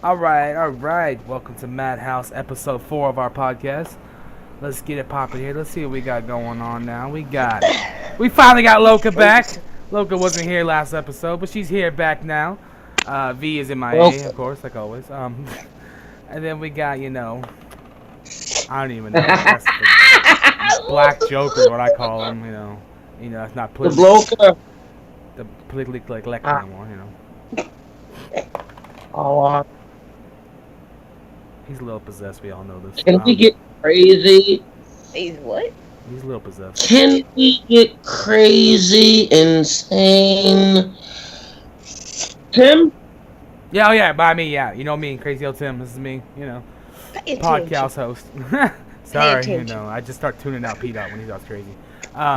All right. Welcome to Madhouse, episode 4 of our podcast. Let's get it popping here. Let's see what we got going on now. We finally got Loka back. Loka wasn't here last episode, but she's here back now. V is MIA, of course, like always. And then we got, I don't even know. That's the Black Joker, what I call him. It's not The bloker. the politically correct anymore. Oh, He's a little possessed. We all know this. can we get crazy? He's what? He's a little possessed. Can we get crazy, insane? Tim? Yeah, oh yeah, by me, yeah. You know me, Crazy Old Tim. This is me, Pay podcast attention. host. Sorry, attention. I just start tuning out Pete out when he talks crazy.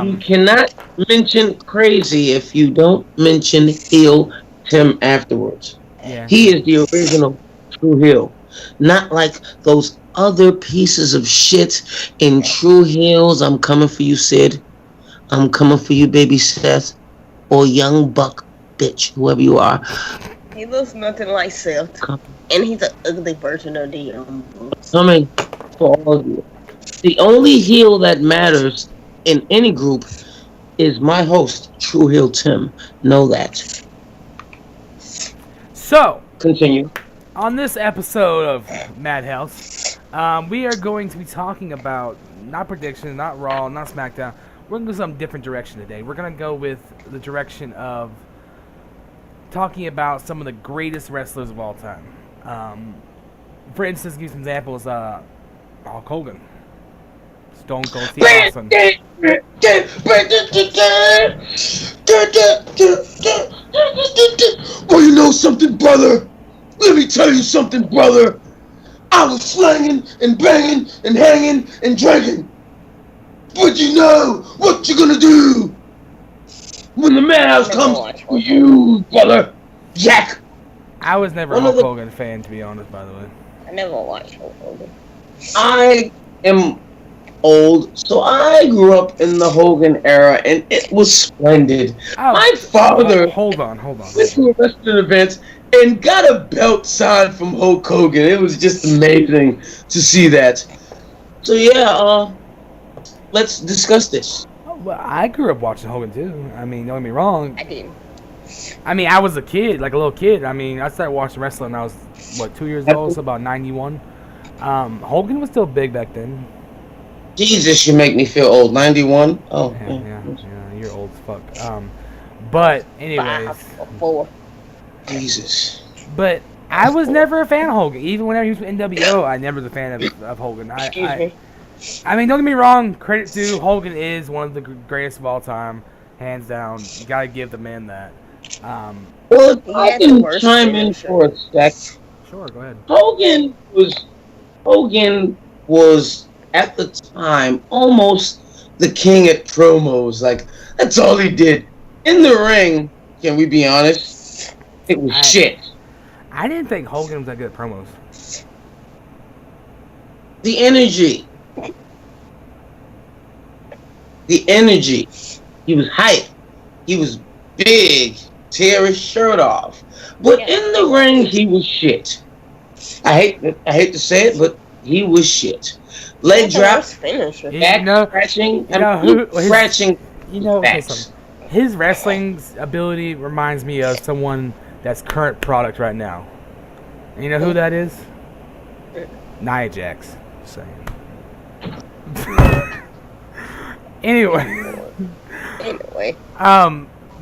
You cannot mention crazy if you don't mention heel Tim afterwards. Yeah. He is the original True Heel. Not like those other pieces of shit in True Heels. I'm coming for you, Sid. I'm coming for you, baby Seth. Or Young Buck, bitch, whoever you are. He looks nothing like Seth. And he's an ugly version of the Coming for all of you. The only heel that matters in any group is my host, True Heel Tim. Know that. So, Continue. on this episode of Madhouse, we are going to be talking about not predictions, not Raw, not SmackDown. We're going to go some different direction today. We're going to go with the direction of talking about some of the greatest wrestlers of all time. For instance, give some examples. Hulk Hogan, Stone Cold Steve Austin. Well, you know something, brother? Let me tell you something, brother. I was slanging and banging and hanging and drinking. But you know what you're gonna do when the madhouse comes for you, brother. Jack. I was never a Hulk Hogan fan, to be honest, by the way. I never watched Hulk Hogan. I am old, so I grew up in the Hogan era, and it was splendid. My father Hold on. went to a wrestling event and got a belt signed from Hulk Hogan. It was just amazing to see that. So yeah, let's discuss this. Well, I grew up watching Hogan too. I mean, don't get me wrong. I didn't. I mean, I was a kid, like a little kid. I mean, I started watching wrestling when I was, 2 years old, so about 91. Hogan was still big back then. Jesus, you make me feel old. 91? Oh, Yeah, you're old as fuck. But, anyways. 5 or 4. Jesus. But I was never a fan of Hogan. Even whenever he was with NWO, I never was a fan of Hogan. Excuse me. I mean, don't get me wrong. Credit to Hogan is one of the greatest of all time, hands down. You gotta give the man that. Well, if I can chime in for a sec. Sure, go ahead. Hogan was at the time almost the king at promos. Like, that's all he did. In the ring, can we be honest? It was shit. I didn't think Hogan was that good at promos. The energy. He was hype. He was big. Tear his shirt off. But in the ring, he was shit. I hate to say it, but he was shit. Leg drops, back scratching, scratching. His wrestling's ability reminds me of someone that's current product right now. And you know who that is? Nia Jax. Just saying. Anyway.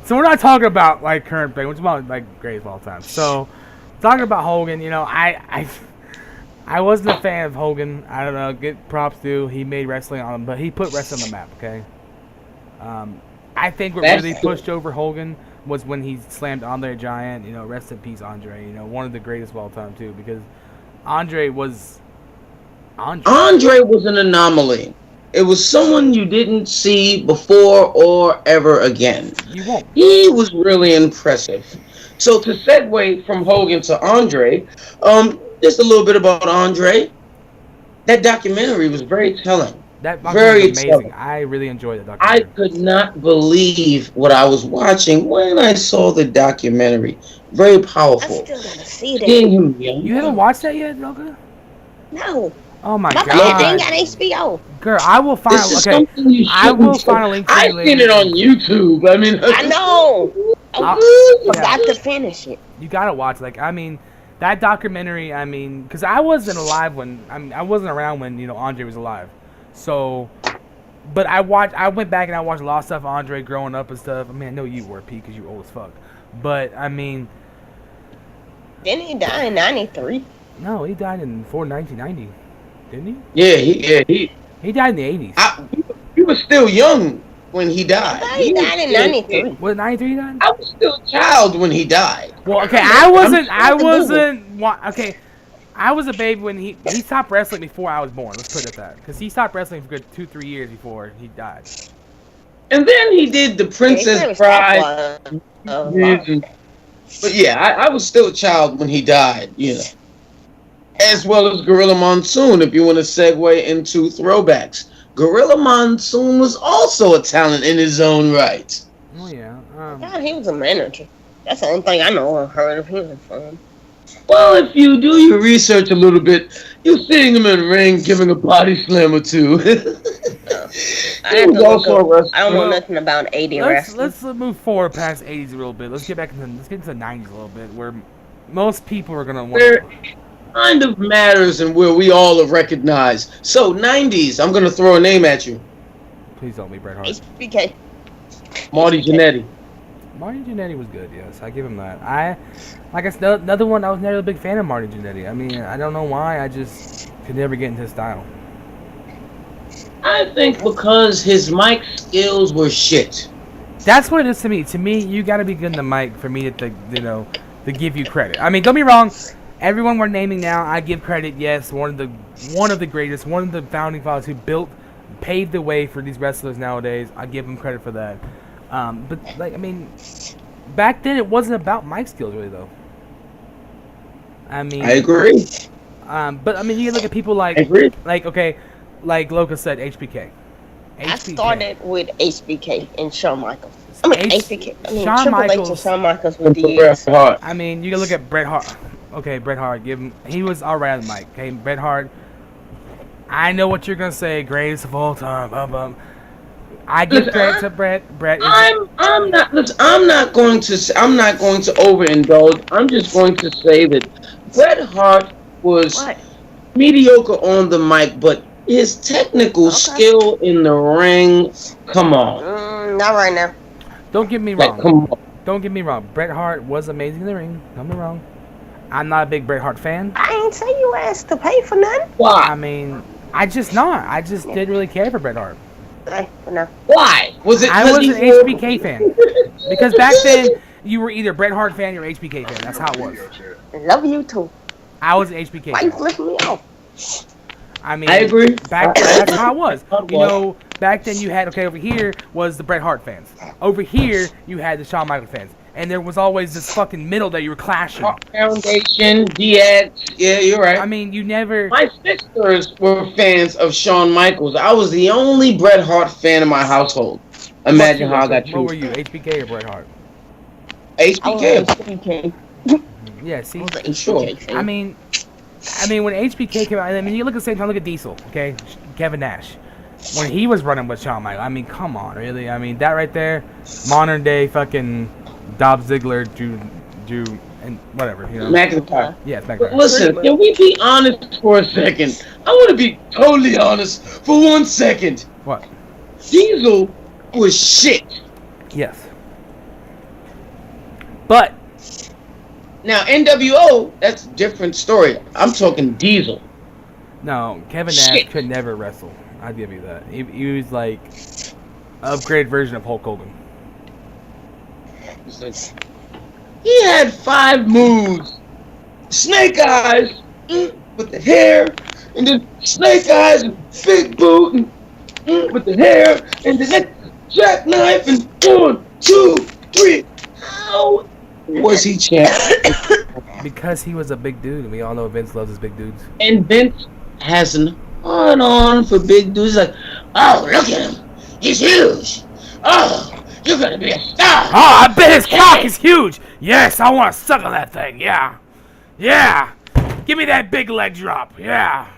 So we're not talking about like current thing. We're talking about like great of all time. So talking about Hogan, I wasn't a fan of Hogan. I don't know. Get props to he made wrestling on him, but he put wrestling on the map. Okay. I think what really pushed over Hogan was when he slammed Andre Giant. Rest in peace, Andre. One of the greatest of all time too, because Andre was an anomaly. It was someone you didn't see before or ever again. You won't. He was really impressive. So to segue from Hogan to Andre, just a little bit about Andre. That documentary was very telling. That documentary was amazing. I really enjoyed the documentary. I could not believe what I was watching when I saw the documentary. very I powerful. still gotta see Seeing that. him young. You haven't watched that yet, Loka? No. Oh my My god. man ain't got HBO. Girl, I will find. This is Okay, something you I will shouldn't find a link for you I've later. seen it on YouTube. I mean, I know. I'll- I forgot to finish it. You gotta watch. Like, I mean, that documentary. I mean, because I wasn't alive when. I wasn't around when Andre was alive. So, but I went back and I watched a lot of stuff. Andre growing up and stuff. I mean, I know you were Pete because you old as fuck. But I mean, Didn't he die in 93? no, he died in 1990, didn't he? yeah, He died in the 80s. he was still young when he died. I thought he died in 93. Was it 93 he died? I was still a child when he died. Well, okay, I was a baby when he stopped wrestling before I was born. Let's put it at that, because he stopped wrestling for good 2-3 years before he died. And then he did the Princess Bride. Bride. But yeah, I was still a child when he died, As well as Gorilla Monsoon, if you want to segue into throwbacks. Gorilla Monsoon was also a talent in his own right. Oh yeah. God, he was a manager. That's the only thing I know or heard of him from. Well, if you do your research a little bit, you'll see him in the ring giving a body slam or two. I don't know nothing about 80 wrestling. Let's move forward past 80s a little bit. Let's get into the 90s a little bit, where most people are gonna want. Where kind of matters and where we all are recognized. So 90s, I'm gonna throw a name at you. Please don't be Bret Hart. HBK. Marty Jannetty. Marty Jannetty was good, yes. I give him that. Like I said, another one, I was never a big fan of Marty Jannetty. I mean, I don't know why, I just could never get into his style. I think because his mic skills were shit. That's what it is to me. To me, you gotta be good in the mic for me to give you credit. I mean, don't be wrong. Everyone we're naming now, I give credit, yes, one of the greatest, one of the founding fathers who paved the way for these wrestlers nowadays. I give him credit for that. But like, I mean, back then it wasn't about mic skills really though. I mean, I agree. But I mean, you can look at people like Loka said, HBK. I started with HBK and Shawn Michaels. I mean, HBK. I mean, Shawn Triple H Michaels, and Shawn Michaels with the years. I mean, you can look at Bret Hart. Okay, Bret Hart. He was alright on the mic. Okay, Bret Hart. I know what you're gonna say. Greatest of all time. I give credit to Bret. I'm not going to overindulge. I'm just going to say that Bret Hart was mediocre on the mic, but his technical skill in the ring, come on. Not right now. Don't get me wrong. Like, come on. Don't get me wrong. Bret Hart was amazing in the ring. Don't get me wrong. I'm not a big Bret Hart fan. I ain't say you asked to pay for nothing. Why? I mean, I just didn't really care for Bret Hart. No. Why? Was it? I was an HBK fan. Because back then, you were either Bret Hart fan or HBK fan. That's how it was. Love you too. I was an HBK Why you fan. flipping me off? I mean, I agree. Back then, that's how it was. Back then you had, over here was the Bret Hart fans. Over here, you had the Shawn Michaels fans. And there was always this fucking middle that you were clashing. Foundation, DX. Yeah, you're right. I mean, you never... My sisters were fans of Shawn Michaels. I was the only Bret Hart fan in my household. Imagine how I got treated. What were you, HBK or Bret Hart? HBK. Yeah, see? Sure. I mean, when HBK came out, I mean, you look at the same time, look at Diesel, okay? Kevin Nash. When he was running with Shawn Michaels, I mean, come on, really? I mean, that right there, modern day fucking Dolph Ziggler, Drew, and whatever, you know? McIntyre. Yeah, it's McIntyre. Listen, can we be honest for a second? I want to be totally honest for 1 second. What? Diesel was shit. Yes. But now NWO, that's a different story. I'm talking Diesel. no, Kevin Nash could never wrestle. I'll give you that. He was like an upgraded version of Hulk Hogan. He had 5 moves. Snake Eyes with the hair, and then Snake Eyes and Big Boot and with the hair, and then that jackknife and 1, 2, 3. How was he champ? Because he was a big dude, and we all know Vince loves his big dudes. And Vince has an on for big dudes. Like, oh, look at him. He's huge. Oh, You're gonna be a star. Oh, I bet his cock is huge. Yes, I want to suck on that thing. Yeah. Yeah. Give me that big leg drop. Yeah.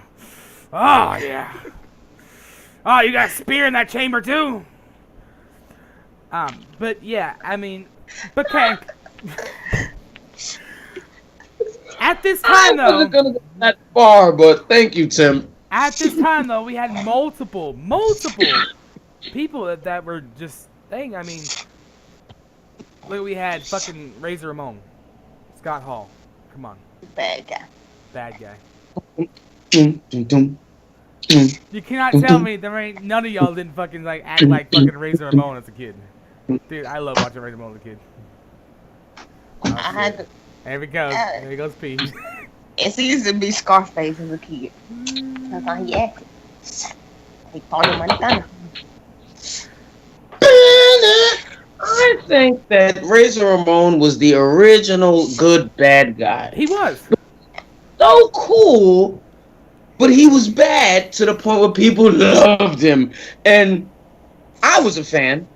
Oh, yeah. Oh, you got a spear in that chamber, too? But, yeah, I mean, but okay. At this time, I though. wasn't gonna go that far, but thank you, Tim. At this time, though, we had multiple people that were just saying, I mean, look, we had fucking Razor Ramon, Scott Hall. Come on. Bad guy. Bad guy. Dum, dum, dum. You cannot tell me there ain't none of y'all didn't fucking like act like fucking Razor Ramon as a kid. Dude, I love watching Razor Ramon as a kid. I had to, There we go. There he goes, Pete. it's easy to be Scarface as a kid. That's how he acted. He called him Montana. I think that Razor Ramon was the original good bad guy. He was. So cool, but he was bad to the point where people loved him. And I was a fan.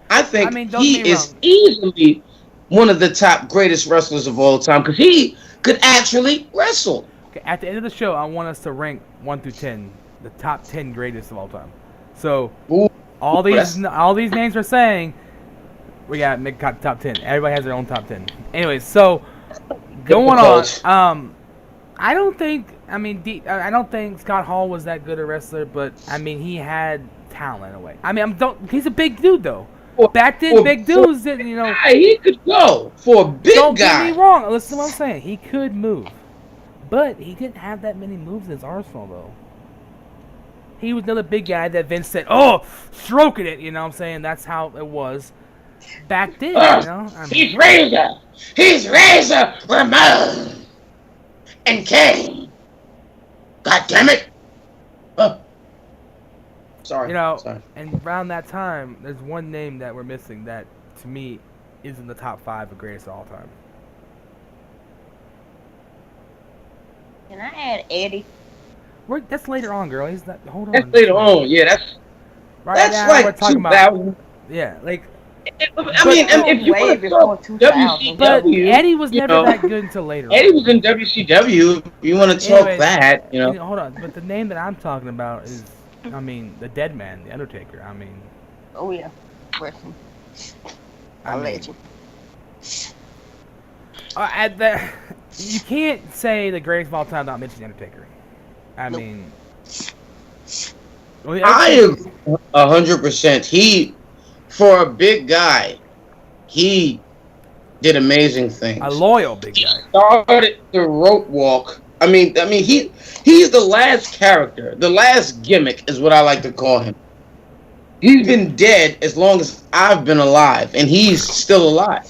I think he is easily one of the top greatest wrestlers of all time because he could actually wrestle. Okay, at the end of the show, I want us to rank 1 through 10, the top 10 greatest of all time. So all these names we're saying, we got make top 10. Everybody has their own top 10. Anyways, so going on, I don't think Scott Hall was that good a wrestler, but I mean he had talent in a way. I mean he's a big dude though. Back then, big dudes didn't, you know. He could go for a big guy. Don't get me wrong. Listen to what I'm saying. He could move, but he didn't have that many moves in his arsenal though. He was another big guy that Vince said, "Oh, stroking it." You know what I'm saying? That's how it was back then. You know. I mean, He's Razor Ramon and Kane. God damn it! Sorry. You know, sorry. And around that time, there's one name that we're missing that, to me, is in the top 5 of greatest of all time. Can I add Eddie? That's later on, girl. He's not. Hold on. That's later on. Yeah, that's now, like 2000. Yeah, like. I mean, if you want to talk WCW, but Eddie was never that good until later. Eddie was in WCW. If you want to talk that, you know. Hold on, but the name that I'm talking about is, I mean, the Dead Man, the Undertaker. I mean. Oh yeah, wrestling. Legend. You can't say the greatest of all time without mentioning the Undertaker. I mean. I agree 100%. He, for a big guy, he did amazing things. A loyal big guy. He started the rope walk. I mean, he's the last character, the last gimmick is what I like to call him. He's been dead as long as I've been alive, and he's still alive.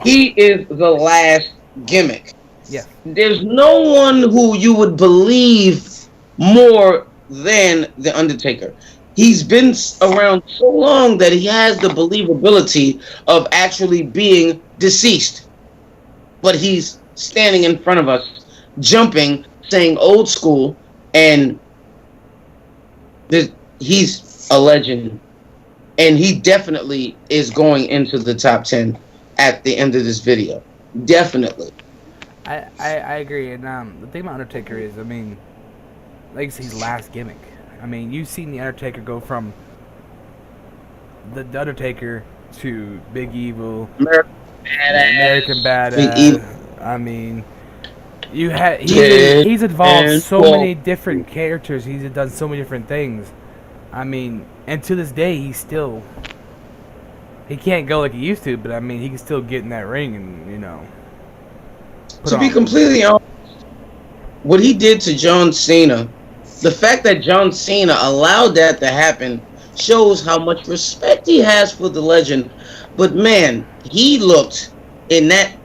He is the last gimmick. Yeah. There's no one who you would believe more than the Undertaker. He's been around so long that he has the believability of actually being deceased. But he's standing in front of us, jumping, saying old school, and he's a legend. And he definitely is going into the top 10 at the end of this video. Definitely. I agree. And the thing about Undertaker is, I mean, like his last gimmick. I mean, you've seen the Undertaker go from the Undertaker to Big Evil, American Badass. Big Evil. I mean, he's evolved so many different characters. He's done so many different things. I mean, and to this day, he can't go like he used to, but I mean, he can still get in that ring and, you know. To be completely honest, what he did to John Cena, the fact that John Cena allowed that to happen shows how much respect he has for the legend. But man, he looked in that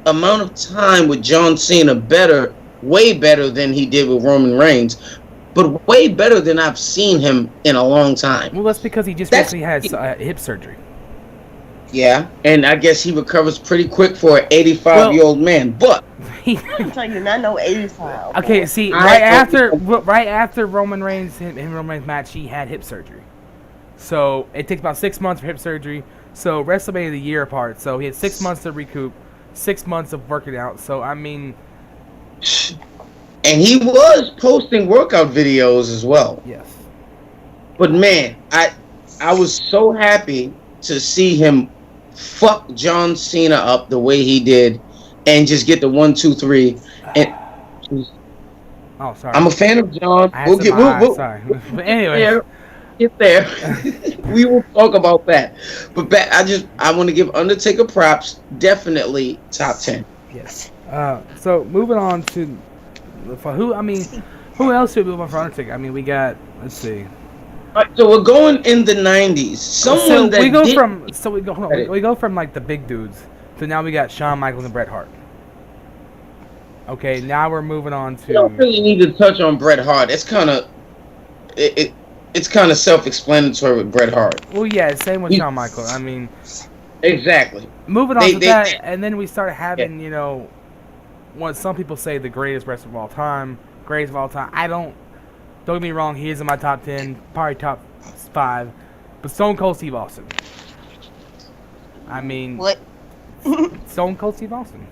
amount of time with John Cena better, way better than he did with Roman Reigns, but way better than I've seen him in a long time. Well, that's because he just recently had hip surgery. Yeah, and I guess he recovers pretty quick for an 85-year-old man, but I'm telling you, not no 85. Okay, see, right after Roman Reigns, him and Roman Reigns match, he had hip surgery. So it takes about 6 months for hip surgery. So WrestleMania the year apart. So he had 6 months to recoup, 6 months of working out. So I mean, and he was posting workout videos as well. yes. But man, I was so happy to see him fuck John Cena up the way he did, and just get the 1, 2, 3. And Oh, sorry. I'm a fan of John. I had we'll sorry. But anyway, get there. We will talk about that. But I want to give Undertaker props. Definitely top 10. Yes. So moving on to who else should we move on for Undertaker? I mean, we got, let's see. All right, so we're going in the 90s. Someone that we go from like the big dudes to now we got Shawn Michaels and Bret Hart. Okay, now we're moving on to. We don't really need to touch on Bret Hart. It's kind of it's kind of self-explanatory with Bret Hart. Well, yeah, same with Shawn Michaels. I mean, exactly. Moving on to that, and then we started having, you know, what some people say the greatest wrestler of all time. Greatest of all time. Don't get me wrong, he is in my top 10, probably top 5. But Stone Cold Steve Austin. I mean, What? Stone Cold Steve Austin.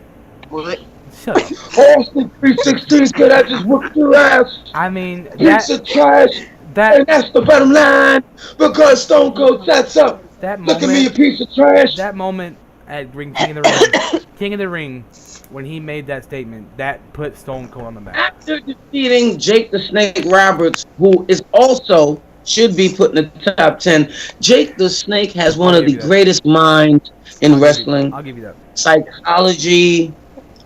What? Shut up. Austin 316 said I just whooped your ass. I mean, Piece of trash. And that's the bottom line. Because Stone Cold sets up. Look at me, a piece of trash. That moment at King of the Ring, when he made that statement, that put Stone Cold on the map. After defeating Jake the Snake Roberts, who is also should be put in the top 10, Jake the Snake has one of the greatest minds in wrestling. I'll give you that. Psychology.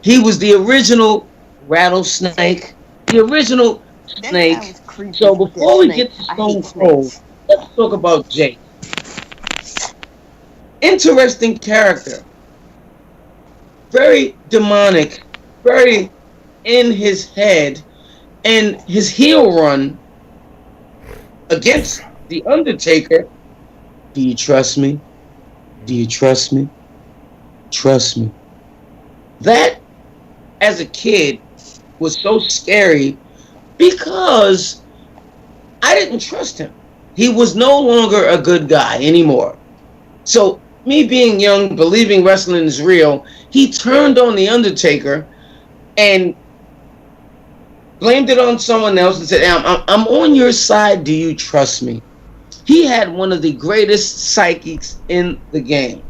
He was the original rattlesnake. The original snake. So before we get to Stone Cold, let's talk about Jake. Interesting character. Very demonic. Very in his head. And his heel run against The Undertaker. Do you trust me? Do you trust me? Trust me. That, as a kid, was so scary because I didn't trust him. He was no longer a good guy anymore. So, me being young, believing wrestling is real, he turned on The Undertaker and blamed it on someone else and said, I'm on your side, do you trust me? He had one of the greatest psychics in the game.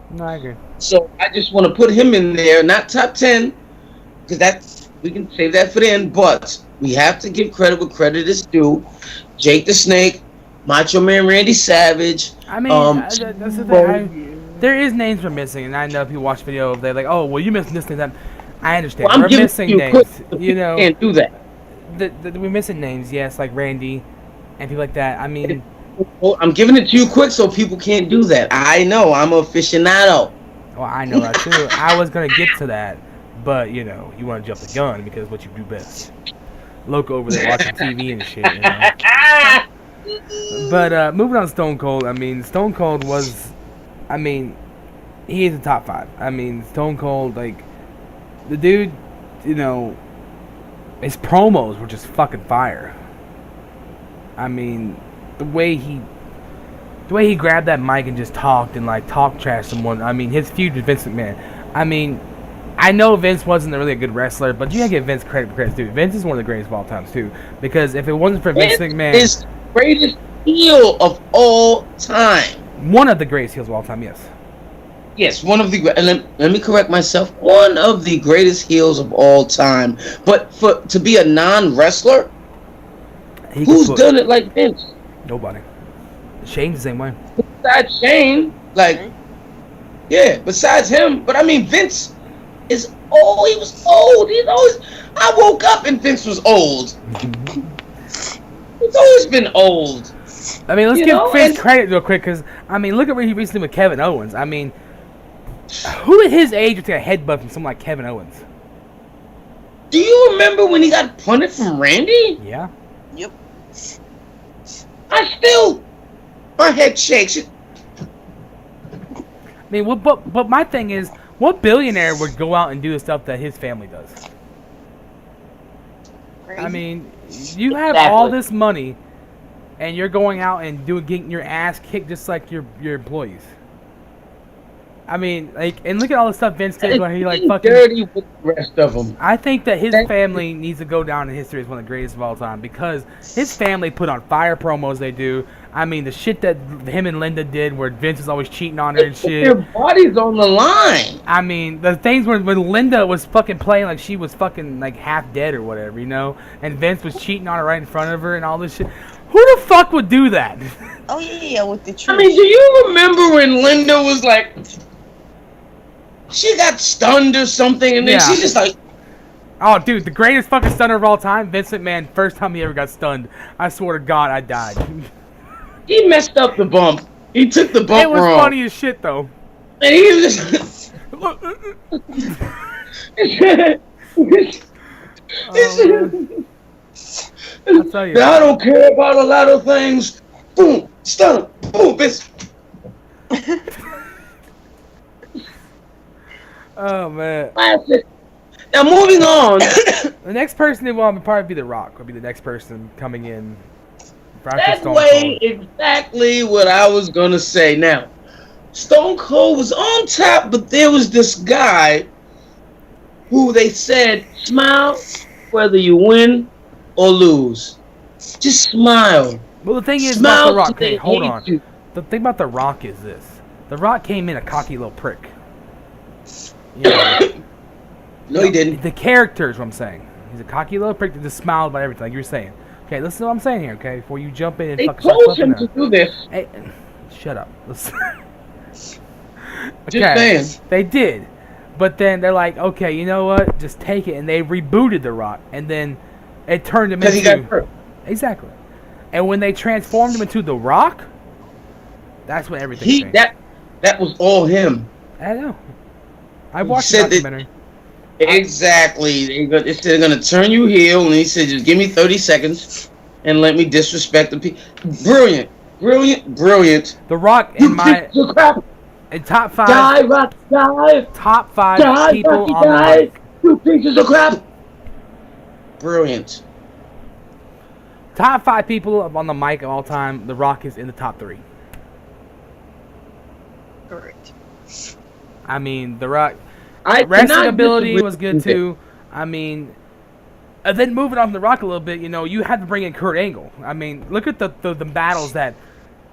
No, I agree. So I just want to put him in there, not top 10, because we can save that for the end, but we have to give credit where credit is due. Jake the Snake, Macho Man Randy Savage. I mean, that's the thing. There is names we're missing, and I know if you watch video, they're like, oh, well, you missed this and that. I understand. Well, we're missing names. You know, can't do that. We're missing names, yes, like Randy and people like that. I mean, well, I'm giving it to you quick so people can't do that. I know, I'm an aficionado. Well, I know that too. I was gonna get to that, but you know, you want to jump the gun because what you do best. Loco over there watching TV and shit. You know? But moving on to Stone Cold. I mean, Stone Cold was, I mean, he is the top 5. I mean, Stone Cold, like, the dude, you know, his promos were just fucking fire. I mean, the way he grabbed that mic and just talked and like talk trash someone. I mean, his feud with Vince McMahon. I mean, I know Vince wasn't really a good wrestler, but you gotta give Vince credit for credit's due. Vince is one of the greatest of all times too, because if it wasn't for Vince McMahon, is greatest heel of all time. One of the greatest heels of all time, yes. Yes, one of the let me correct myself. One of the greatest heels of all time. But to be a non-wrestler, who's done it like Vince? Nobody. Shane's the same way. Besides Shane, yeah, besides him. But I mean, Vince is old. He was old. He's always. I woke up and Vince was old. He's always been old. I mean, let's give Vince credit real quick, because I mean, look at what he recently with Kevin Owens. I mean, who at his age would take a headbutt from someone like Kevin Owens? Do you remember when he got punted from Randy? Yeah. Yep. My head shakes. I mean, but my thing is, what billionaire would go out and do the stuff that his family does? Crazy. I mean, you have all this money, and you're going out and getting your ass kicked just like your employees. I mean, like, and look at all the stuff Vince did where he like fucking dirty with the rest of them. I think that his family needs to go down in history as one of the greatest of all time because his family put on fire promos they do. I mean, the shit that him and Linda did where Vince was always cheating on her and shit. Their bodies on the line. I mean, the things when Linda was fucking playing like she was fucking like half dead or whatever, you know? And Vince was cheating on her right in front of her and all this shit. Who the fuck would do that? Oh, yeah, with the truth. I mean, do you remember when Linda was like... She got stunned or something, and then she's just like... Oh, dude, the greatest fucking stunner of all time, Vince McMahon, first time he ever got stunned. I swear to God, I died. He messed up the bump. He took the bump wrong. It was funny as shit, though. And he was just... I'll tell you. I don't care about a lot of things. Boom, stun, boom, bitch. Oh, man. Classic. Now, moving on. The next person they want would probably be The Rock. Would be the next person coming in. That way, exactly what I was going to say. Now, Stone Cold was on top, but there was this guy who they said, smile whether you win or lose. Just smile. Well, the thing is Smile about The Rock. till they Hey, hold hate on. you. The thing about The Rock is this. The Rock came in a cocky little prick. You know, No, he didn't. the character is what I'm saying. He's a cocky little prick that just smiled about everything, like you were saying. Okay, listen to what I'm saying here, okay? Before you jump in and They fucking start told flipping him to out. do this. Hey, shut up. Listen. Just saying. They did. But then they're like, okay, you know what? Just take it. And they rebooted The Rock. And then it turned him into... Because he got hurt. Exactly. And when they transformed him into The Rock, that's when everything changed. That was all him. I know. I watched the documentary. Exactly. They said they're going to turn you heel, and he said, just give me 30 seconds and let me disrespect the people. Brilliant. Brilliant. Brilliant. The Rock in my... In top 5... Die, Rock, die. Top 5 Die, people Rocky, on the die. mic. You pieces of crap. Brilliant. Top 5 people on the mic of all time, The Rock is in the top 3. Correct. I mean, The Rock... I wrestling ability was good too. I mean, and then moving on from The Rock a little bit, you know, you had to bring in Kurt Angle. I mean, look at the battles that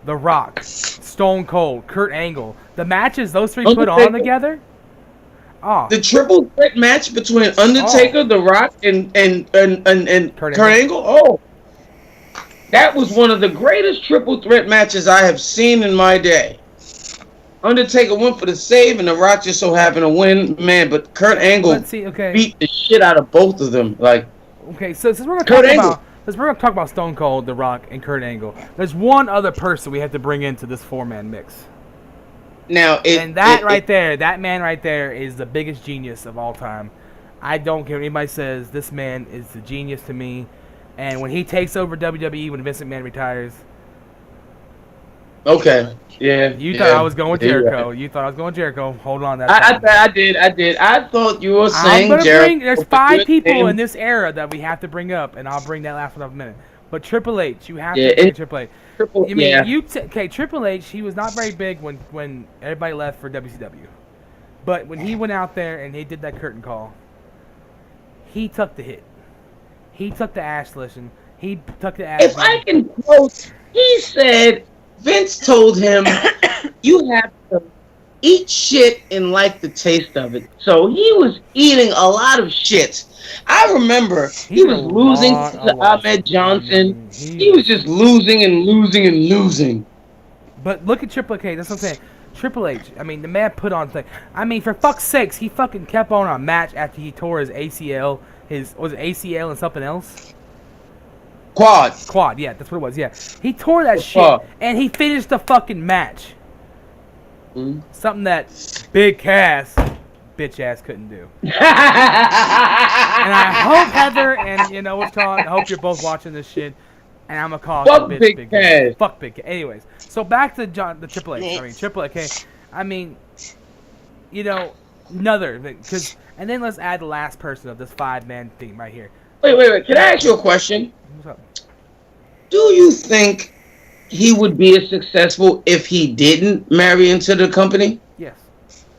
The Rock, Stone Cold, Kurt Angle, the matches those three put on together. Oh, the triple threat match between Undertaker, The Rock, and Kurt Angle. Oh, that was one of the greatest triple threat matches I have seen in my day. Undertaker went for the save, and The Rock just so happened to win. Man, but Kurt Angle beat the shit out of both of them. Like, okay, so since we're gonna talk about Stone Cold, The Rock, and Kurt Angle, there's one other person we have to bring into this 4-man mix. Now, that man right there is the biggest genius of all time. I don't care what anybody says. This man is the genius to me. And when he takes over WWE, when Vince McMahon retires. Okay. Yeah. You thought I was going with Jericho. Right. You thought I was going Jericho. Hold on. I did. I thought you were saying Jericho. There's 5 people in this era that we have to bring up, and I'll bring that last one up in a minute. But Triple H, you have to bring Triple H. Triple H, he was not very big when everybody left for WCW. But when he went out there and he did that curtain call, he took the hit. He took the ass listen. He took the ass. If I can quote, he said, Vince told him, you have to eat shit and like the taste of it. So he was eating a lot of shit. I remember he was losing to Ahmed Johnson. He was just losing and losing and losing. But look at Triple H. That's what I'm saying. Triple H, I mean, the man put on thing. I mean, for fuck's sakes, he fucking kept on a match after he tore his ACL. Was it ACL and something else? Quad, yeah, that's what it was, yeah. He tore that shit, and he finished the fucking match. Mm-hmm. Something that Big Cass, bitch ass, couldn't do. And I hope, Heather, and you know what's called, I hope you're both watching this shit, and I'm gonna call fuck Big Cass. Fuck Big Cass. Anyways, so back to the Triple H. I mean, Triple H, okay. I mean, you know, and then let's add the last person of this 5-man theme right here. Wait. Can I ask you a question? What's up? Do you think he would be as successful if he didn't marry into the company? Yes.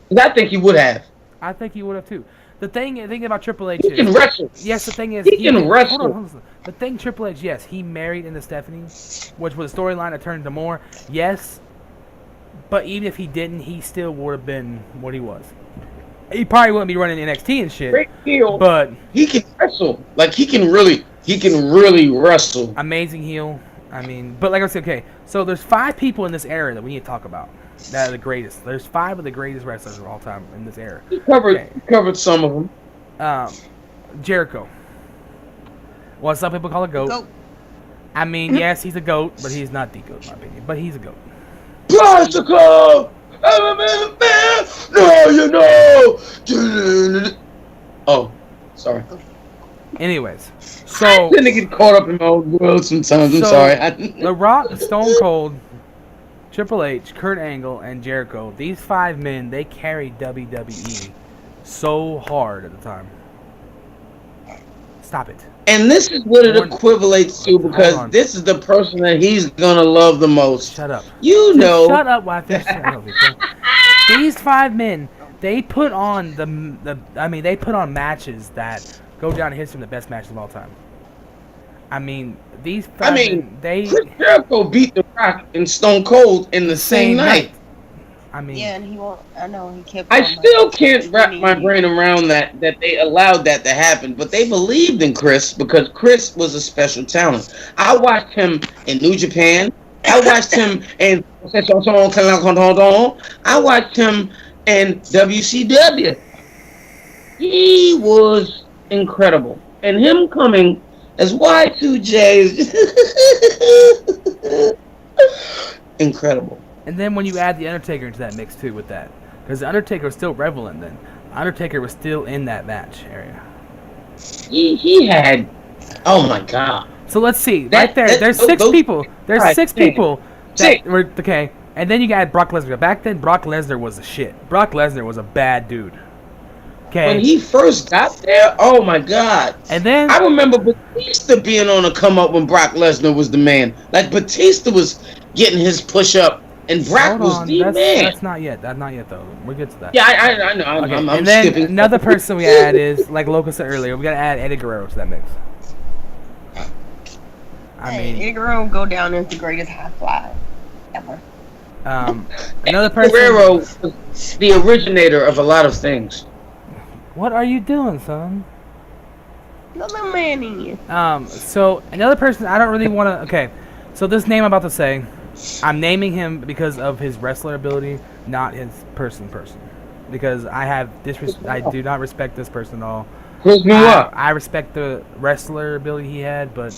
'Cause I think he would have. I think he would have too. The thing about Triple H He can is, wrestle. yes, the thing is, He can wrestle. Hold on. The thing, Triple H, yes, he married into Stephanie, which was a storyline that turned into more. Yes, but even if he didn't, he still would have been what he was. He probably wouldn't be running NXT and shit. Great heel. But he can wrestle. Like he can really wrestle. Amazing heel. I mean, but like I said, okay. So there's 5 people in this era that we need to talk about that are the greatest. There's 5 of the greatest wrestlers of all time in this era. He covered some of them. Jericho. Well, some people call it GOAT. I mean, yes, he's a GOAT, but he's not the GOAT, in my opinion. But he's a GOAT. Bicycle! No, you know! Oh, sorry. Anyways, I so tend to get caught up in my own world sometimes. I'm sorry. The Rock, Stone Cold, Triple H, Kurt Angle, and Jericho. These 5 men, they carried WWE so hard at the time. Stop it. And this is what it equivalates to because this is the person that he's gonna love the most. Shut up. You know. Shut up. While I finish. These 5 men, they put on they put on matches that go down in history of the best matches of all time. I mean, these 5 men, Chris Jericho beat The Rock and Stone Cold in the same night. I mean, yeah, and he won't. I know he kept. I still can't wrap my brain around that they allowed that to happen, but they believed in Chris because Chris was a special talent. I watched him in New Japan. I watched him in. I watched him in WCW. He was incredible, and him coming as Y2J is incredible. And then when you add the Undertaker into that mix too with that, because the Undertaker was still relevant then. Undertaker was still in that match area. He had, oh my god. So let's see, right there. There's 6 people. There's 6 people that were okay. And then you got Brock Lesnar. Back then, Brock Lesnar was a shit. Brock Lesnar was a bad dude. Okay. When he first got there, oh my god. And then I remember Batista being on a come up when Brock Lesnar was the man. Like Batista was getting his push up. And Brock was the man. That's not yet. That's not yet, though. We'll get to that. Yeah, I know. Okay. I'm and then skipping. Another person we add is, like Loco said earlier, we got to add Eddie Guerrero to that mix. I mean, Eddie Guerrero go down as the greatest high flyer ever. Another person. Guerrero was the originator of a lot of things. What are you doing, son? Little Manny. So another person I don't really want to. Okay, so this name I'm about to say, I'm naming him because of his wrestler ability, not his person. Because I do not respect this person at all. Chris Benoit. I respect the wrestler ability he had, but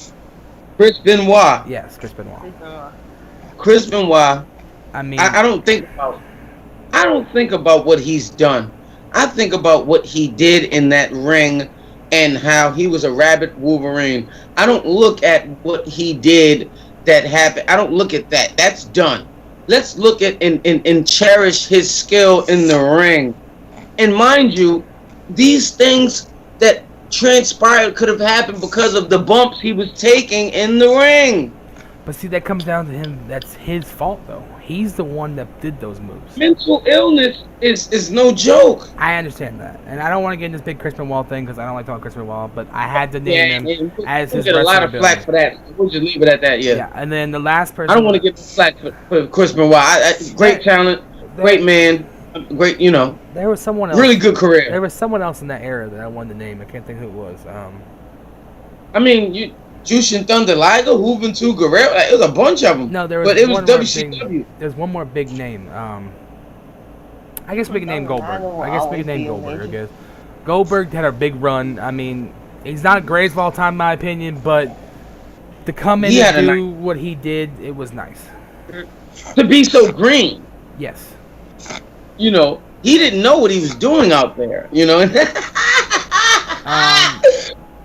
Chris Benoit. yes, Chris Benoit. Chris Benoit. I mean, I don't think about what he's done. I think about what he did in that ring and how he was a rabid Wolverine. I don't look at what he did that happened. I don't look at that. That's done. Let's look at and cherish his skill in the ring. And mind you, these things that transpired could have happened because of the bumps he was taking in the ring. but see, that comes down to him. That's his fault, though. He's the one that did those moves. Mental illness is no joke. I understand that, and I don't want to get in this big Chris Benoit thing because I don't like talking Chris Benoit. But I had to name him as his. Get a lot of flack for that. We'll just leave it at that. Yeah. Yeah, and then the last person. I don't want to get flack for Chris Benoit. Great talent, great man, great. You know. There was someone else. Really good career. There was someone else in that era that I wanted to name. I can't think who it was. I mean, Jushin Thunder Liger, Juventud Guerrero. It was a bunch of them. No, there was. But it was one more WCW. There's one more big name. I guess we can name Goldberg. I guess Goldberg had a big run. I mean, he's not greatest of all time in my opinion, but to come in and do what he did, it was nice. To be so green. Yes. You know, he didn't know what he was doing out there. You know.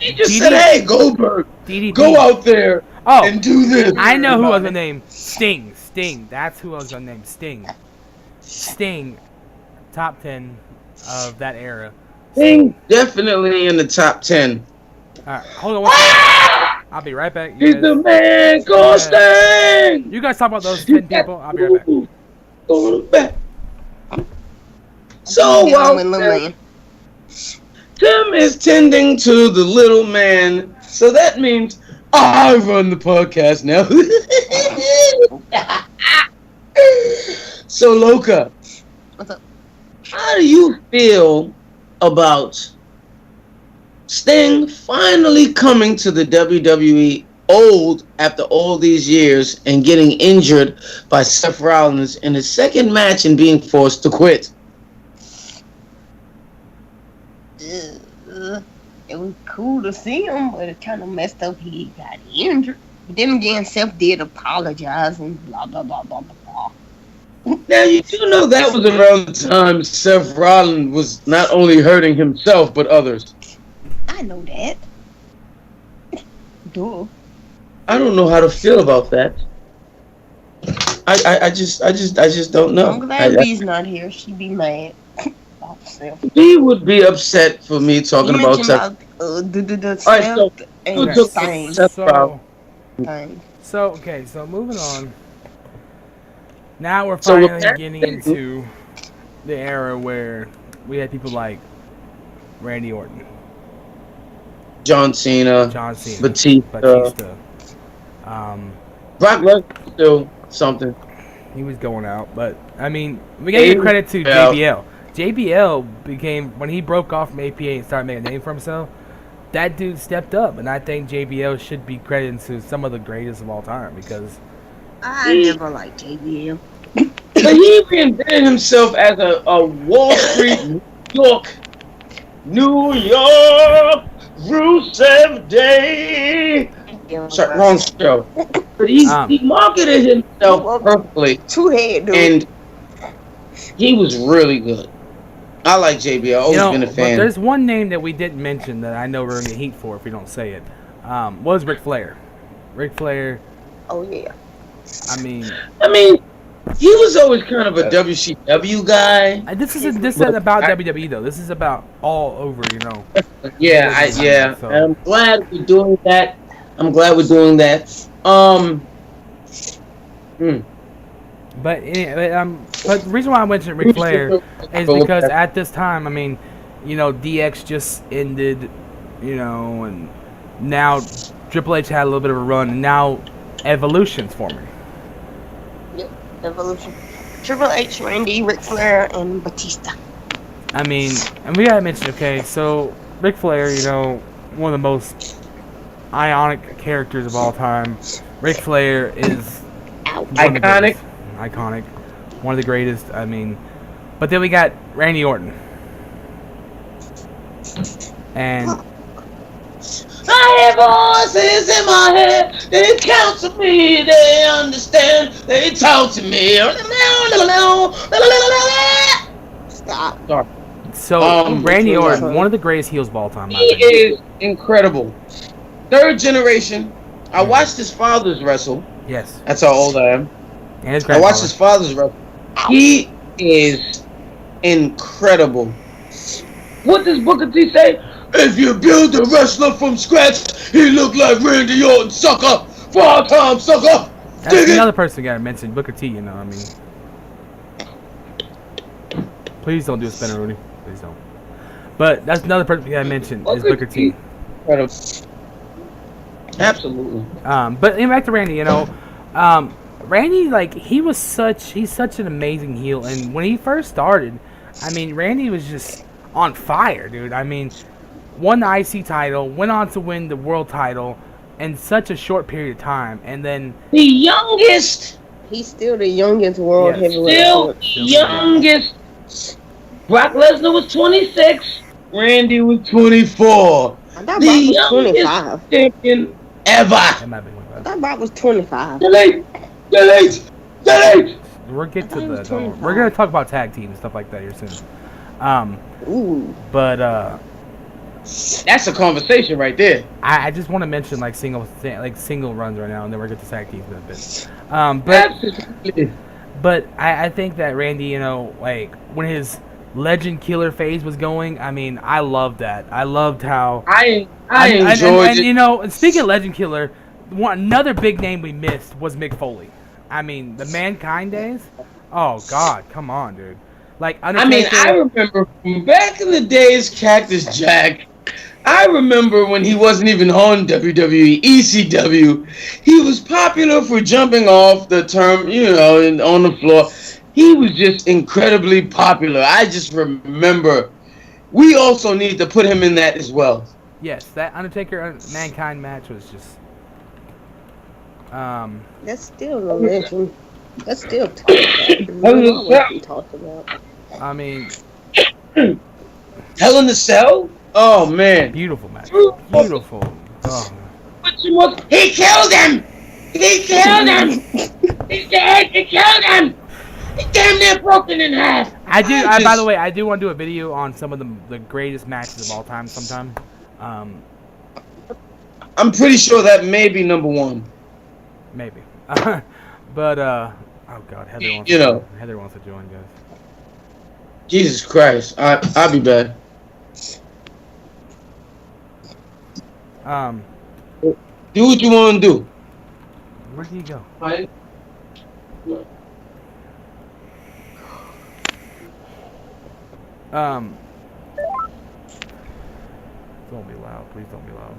He just said, "Hey, Goldberg, go out there and do this." I know who I was gonna name. Sting. That's who I was gonna name. Sting. Top 10 of that era. Sting definitely in the top 10. All right, hold on. I'll be right back. He's the man, Ghosting! You guys talk about those 10 people. I'll be right back. Going back. So while Tim is tending to the little man, so that means I run the podcast now. So Loka, What's up? how do you feel about Sting finally coming to the WWE old after all these years and getting injured by Seth Rollins in his second match and being forced to quit? It was cool to see him, but it kind of messed up. He got injured. But then again, Seth did apologize and blah, blah, blah, blah, blah. Now, you do know that was around the time Seth Rollins was not only hurting himself, but others. I know that. Duh. I don't know how to feel about that. I just don't know. I'm glad B's not here. She'd be mad. He would be upset for me talking about Seth. So moving on. Now we're finally getting into the era where we had people like Randy Orton, John Cena, Batista. Brock Lesnar still something. He was going out, but I mean, we gotta give credit to JBL. JBL became, when he broke off from APA and started making a name for himself, that dude stepped up, and I think JBL should be credited to some of the greatest of all time because I never liked JBL. But he reinvented himself as a Wall Street, New York, Rusev Day. Sorry, wrong show. But he marketed himself perfectly. Two-head dude. And he was really good. I like JBL. Always been a fan. But there's one name that we didn't mention that I know we're gonna get heat for if we don't say it. Was Ric Flair. Ric Flair. Oh yeah. I mean, he was always kind of a WCW guy. This isn't about WWE though. This is about all over, you know. Yeah. So. I'm glad we're doing that. But the reason why I mentioned Ric Flair is because at this time, I mean, you know, DX just ended, you know, and now Triple H had a little bit of a run, and now Evolution's forming. Yep, Evolution. Triple H, Randy, Ric Flair, and Batista. I mean, and we gotta mention, okay, so Ric Flair, you know, one of the most iconic characters of all time. Ric Flair is iconic, one of the greatest. I mean, but then we got Randy Orton, and I hear voices in my head. They counsel me. They understand. They talk to me. Stop. Sorry. So Randy Orton, one of the greatest heels of all time. He is incredible. Third generation. I watched his father's wrestle. Yes. That's how old I am. And I watched his father's wrestle. He is incredible. What does Booker T say? If you build a wrestler from scratch, he look like Randy Orton, sucker. 4-time sucker. That's another person got to mention, Booker T. You know, I mean, please don't do a spinner, Rudy. Please don't. But that's another person we got to mention is Booker T. Absolutely. But back to Randy, you know, Randy, like, he's such an amazing heel, and when he first started, I mean, Randy was just on fire, dude. I mean, won the IC title, went on to win the world title in such a short period of time, and then the youngest. He's still the youngest world heavyweight. Still youngest. Brock Lesnar was 26. Randy was 24. I thought Brock was 25. Champion ever. I thought Brock was 25. Delete. We're gonna talk about tag teams and stuff like that here soon. But that's a conversation right there. I just want to mention like single runs right now, and then we're gonna get to tag teams in a bit. But I think that Randy, you know, like when his Legend Killer phase was going. I mean, I loved that. I loved how I enjoyed and it. you know, and speaking of Legend Killer, another big name we missed was Mick Foley. I mean, the Mankind days. Oh God, come on, dude. Like Undertaker. I remember from back in the days, Cactus Jack. I remember when he wasn't even on WWE, ECW. He was popular for jumping off the term, and on the floor. He was just incredibly popular. I just remember. We also need to put him in that as well. Yes, that Undertaker Mankind match was just. That's still a legend. That's still talked about. I mean, Hell in the Cell? Oh man, beautiful match. Beautiful. Oh. He killed him. He killed him. He dead. He killed him. He damn near broken in half. By the way, I do want to do a video on some of the greatest matches of all time sometime. I'm pretty sure that may be number one. Maybe. But oh God, Heather wants to join, guys. Jesus Christ, I'll be back. Do what you want to do. Where do you go? Don't be loud. Please don't be loud.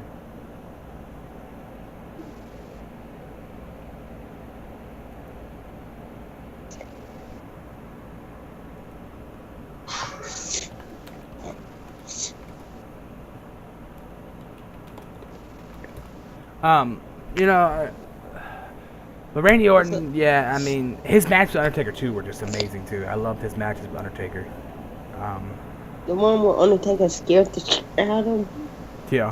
But Randy Orton, yeah, I mean, his matches with Undertaker too were just amazing too. I loved his matches with Undertaker. The one where Undertaker scared the shit out of him. Yeah.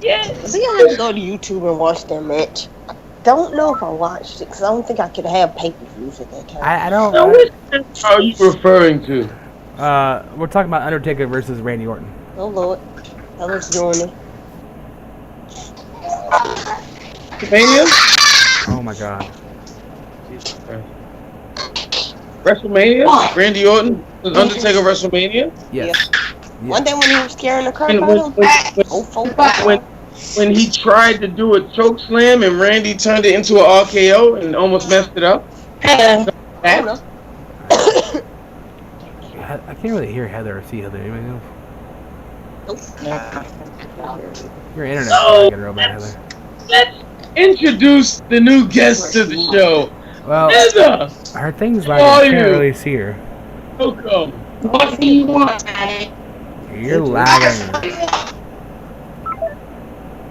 Yeah. I think I have to go to YouTube and watch that match. I don't know if I watched it because I don't think I could have pay-per-views at that time. I don't. Now, what are you referring to? We're talking about Undertaker versus Randy Orton. Oh Lord, I was doing it. WrestleMania? Oh my God. WrestleMania? Randy Orton? Undertaker WrestleMania? Yes. Yeah. One day when he was carrying the crap out of him. When he tried to do a choke slam and Randy turned it into an RKO and almost messed it up? I don't know. I can't really hear Heather or see Heather. Anybody else? Your internet's getting real bad, Heather. Let's introduce the new guest to the show. Well, Heather! her thing's like I can't really see her. Welcome. What do you want? You're lagging.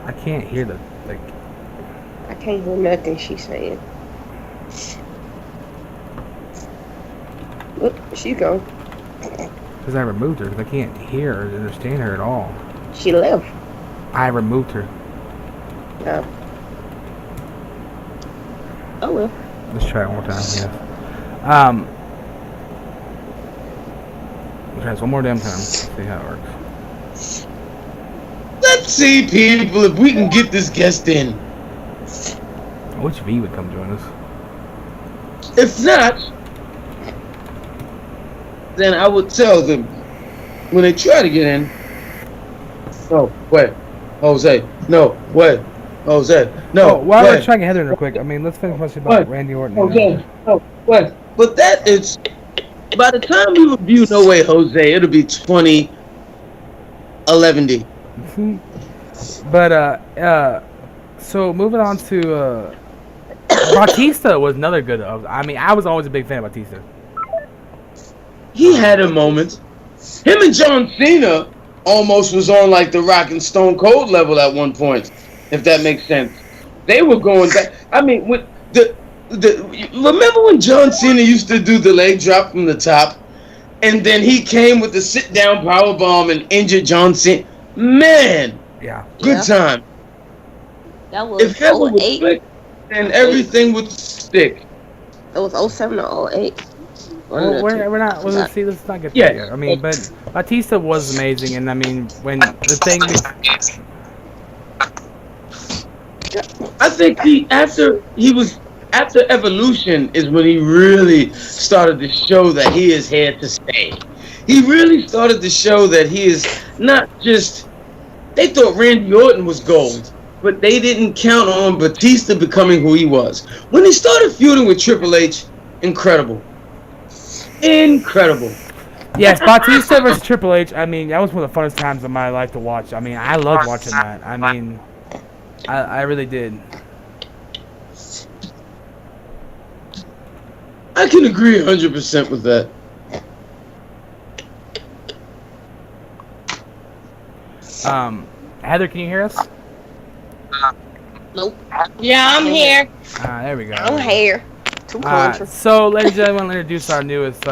I can't hear the like. I can't hear nothing she's saying. Look, she go. Because I removed her, because I can't hear or understand her at all. She left. I removed her. No. Oh well. Let's try it one more time. Yes. We'll try this one more damn time. Let's see how it works. Let's see, people, if we can get this guest in. Which V would come join us? If not, then I would tell them when they try to get in. No, wait, Jose. No, wait, Jose. No, while we're trying to get Heather in real quick, I mean, let's finish question about Randy Orton. Jose. No, wait. But that is, by the time we review No Way Jose, it'll be 2011D. But so moving on to Batista was another good. I mean, I was always a big fan of Batista. He had a moment. Him and John Cena almost was on like the Rock and Stone Cold level at one point, if that makes sense. They were going back. I mean, with remember when John Cena used to do the leg drop from the top, and then he came with the sit down power bomb and injured John Cena. Man, yeah, good time. That was if that would 08, click, then everything would stick. It was 07 or 08. Well, we're not. Well, let's see. Let's not get there yet. I mean, but Batista was amazing, and I mean, when the thing. I think after he was after Evolution is when he really started to show that he is here to stay. He really started to show that he is not just. They thought Randy Orton was gold, but they didn't count on Batista becoming who he was. When he started feuding with Triple H, incredible. Incredible. Yes, Batista versus Triple H. I mean, that was one of the funnest times of my life to watch. I mean, I loved watching that. I mean, I really did. I can agree 100% with that. Heather, can you hear us? Nope. Yeah, I'm here. There we go. I'm here. Too country. So, ladies and gentlemen, I'll introduce our newest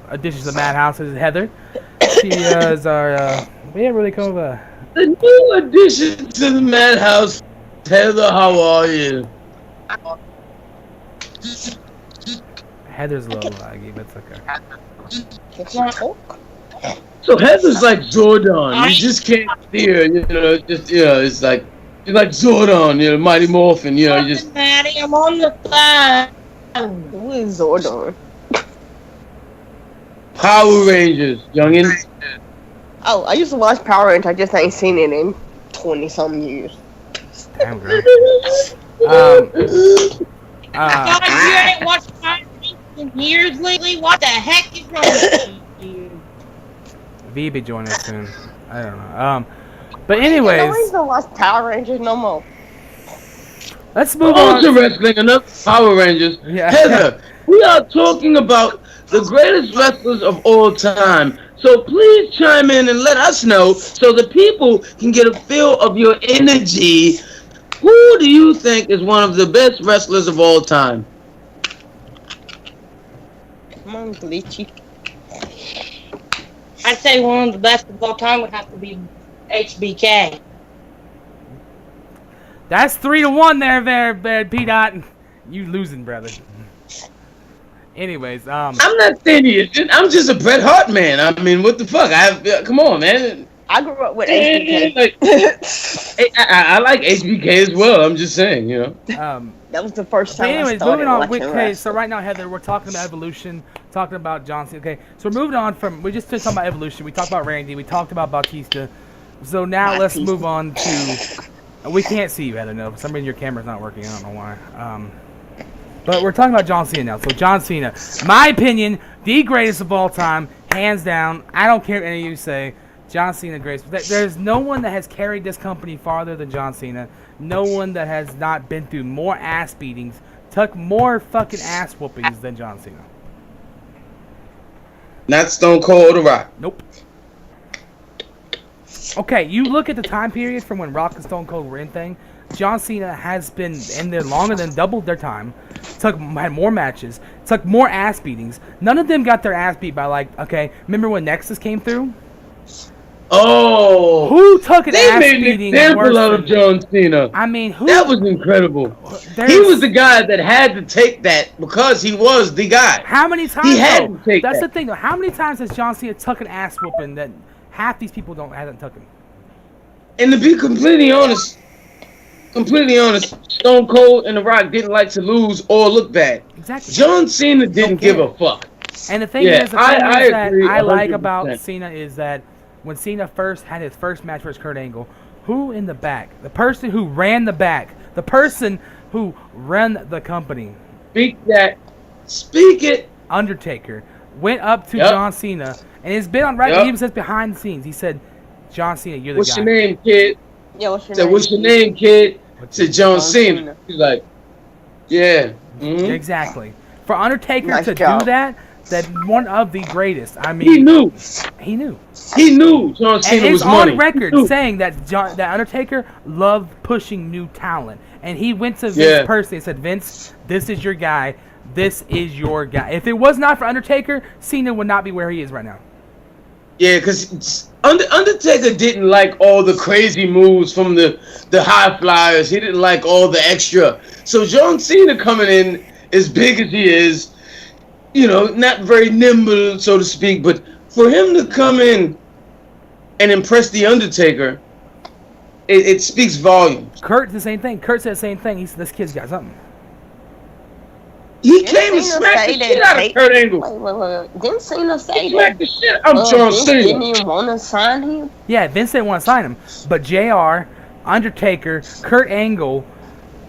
addition to the Madhouse. This is Heather. She is our, we haven't really come over. The new addition to the Madhouse. Heather, how are you? Heather's a little laggy, but it's okay. It's not Hulk. So Heather's like Zordon. You just can't see her, you know. It's like Zordon, you know, Mighty Morphin, you know. You just. Maddie, I'm on the phone. Who is Zordon? Power Rangers, youngin. Oh, I used to watch Power Rangers. I just ain't seen it in 20-some years. Damn, girl. God, you ain't watched Power Rangers in years lately? What the heck is wrong with you? V be joining us soon. I don't know. But No anyways, reason to watch Power Rangers no more. let's move Also on. wrestling, another Power Rangers. Yeah. Heather, we are talking about the greatest wrestlers of all time. So please chime in and let us know so the people can get a feel of your energy. Who do you think is one of the best wrestlers of all time? Come on, Glitchy. I'd say one of the best of all time would have to be HBK. That's 3-1 there, P-Dot. You losing, brother. Anyways, I'm not saying he isn't. I'm just a Bret Hart man. I mean, what the fuck? Come on, man. I grew up with HBK. I like HBK as well. I'm just saying, you know. That was the first time anyways, I started moving on. watching Okay, wrestling. so right now, Heather, we're talking about Evolution, talking about John Cena. Okay, so we're moving on from. We just talked about Evolution. We talked about Randy. We talked about Batista. So now let's move on to. We can't see you, Heather. No, for some reason your camera's not working. I don't know why. But we're talking about John Cena now. So John Cena, my opinion, the greatest of all time, hands down. I don't care what any of you say. John Cena, greatest. There's no one that has carried this company farther than John Cena. No one that has not been through more ass beatings, took more fucking ass whoopings than John Cena. Not Stone Cold or Rock. Nope. Okay, you look at the time period from when Rock and Stone Cold were in thing. John Cena has been in there longer than doubled their time. Had more matches. Took more ass beatings. None of them got their ass beat by okay. Remember when Nexus came through? Oh, Who took an they ass made an beating example worse out of John Cena. I mean, who? That was incredible. There's- He was the guy that had to take that because he was the guy. How many times? He had though? to take That's that. the thing, though. How many times has John Cena took an ass whooping that half these people hasn't taken? And to be completely honest, Stone Cold and The Rock didn't like to lose or look bad. Exactly. John Cena didn't give a fuck. And the thing Yeah, is, I that agree I like 100%. about Cena is that when Cena first had his first match versus Kurt Angle, who in the back? The person who ran the back. The person who ran the company. Speak it. Undertaker went up to Yep. John Cena, and it's been on record. Yep. He even says behind the scenes. He said, "John Cena, you're the What's guy." your name, kid? Yeah, what's your Said, name? what's your name, kid? Said John John Cena. Cena. He's like, yeah. Mhm. Exactly. For Undertaker Nice to job. do that one of the greatest. I mean, He knew. He knew. He knew John And Cena he's was on money. record He knew. saying that that Undertaker loved pushing new talent. And he went to Vince Yeah. personally and said, Vince, this is your guy. This is your guy. If it was not for Undertaker, Cena would not be where he is right now. Yeah, because Undertaker didn't like all the crazy moves from the high flyers. He didn't like all the extra. So John Cena coming in as big as he is, not very nimble, so to speak, but for him to come in and impress the Undertaker, it speaks volumes. Kurt, the same thing. Kurt said the same thing. He said, this kid's got something. He Didn't came and Cena smacked say the that shit out of Tate- Kurt Angle. Wait. Didn't Cena say He that? smacked the shit. I'm John Vince Cena. didn't even want to sign him. Yeah, Vince didn't want to sign him, but JR, Undertaker, Kurt Angle,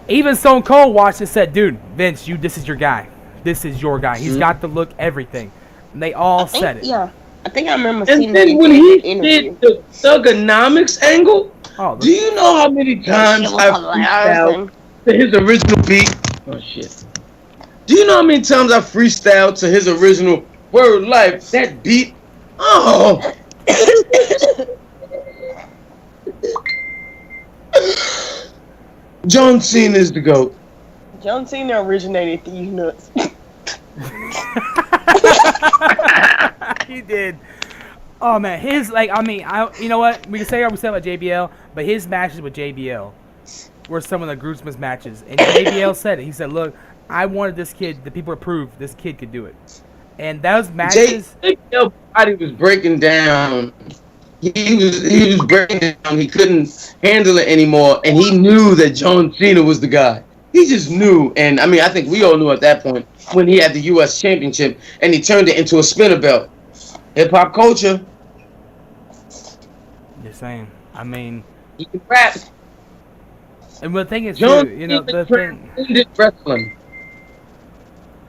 even Stone Cold watched and said, "Dude, Vince, this is your guy. This is your guy. He's got the look, everything." And they all said it. Yeah, I think I remember seeing And then that when in he the interview. did the thugonomics angle, Oh, do you know how many times It was I hilarious. freestyled to his original beat? Oh shit. Do you know how many times I freestyled to his original Word Life, that beat? Oh. John Cena is the GOAT. John Cena originated these nuts. He did. Oh man, you know what? We can say what we said about JBL, but his matches with JBL were some of the gruesomest matches. And JBL said it. He said, "Look, I wanted this kid. The people proved this kid could do it." And those matches. JBL's body was breaking down. He was breaking down. He couldn't handle it anymore, and he knew that John Cena was the guy. He just knew, and I mean, I think we all knew at that point when he had the U.S. Championship and he turned it into a spinner belt. Hip hop culture. Just saying. I mean, He can rap. and the thing is, John too, you know, Cena the thing. transcended wrestling.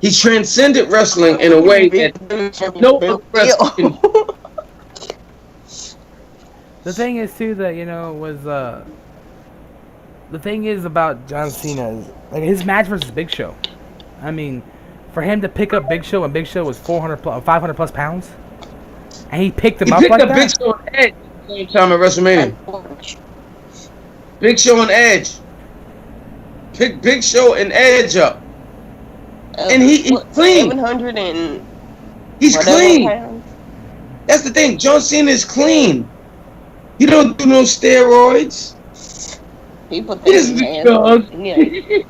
He transcended wrestling in a way that no other wrestler can. The thing is too that the thing is about John Cena is like his match versus Big Show. I mean, for him to pick up Big Show and Big Show was 500 plus pounds, and he picked him He up picked like up that. Big Show and Edge at the same time at WrestleMania. Big Show and Edge. Pick Big Show and Edge up. And he's clean. 700 and He's whatever clean. pounds. That's the thing. John Cena is clean. He don't do no steroids. People He doesn't think do drugs. yeah.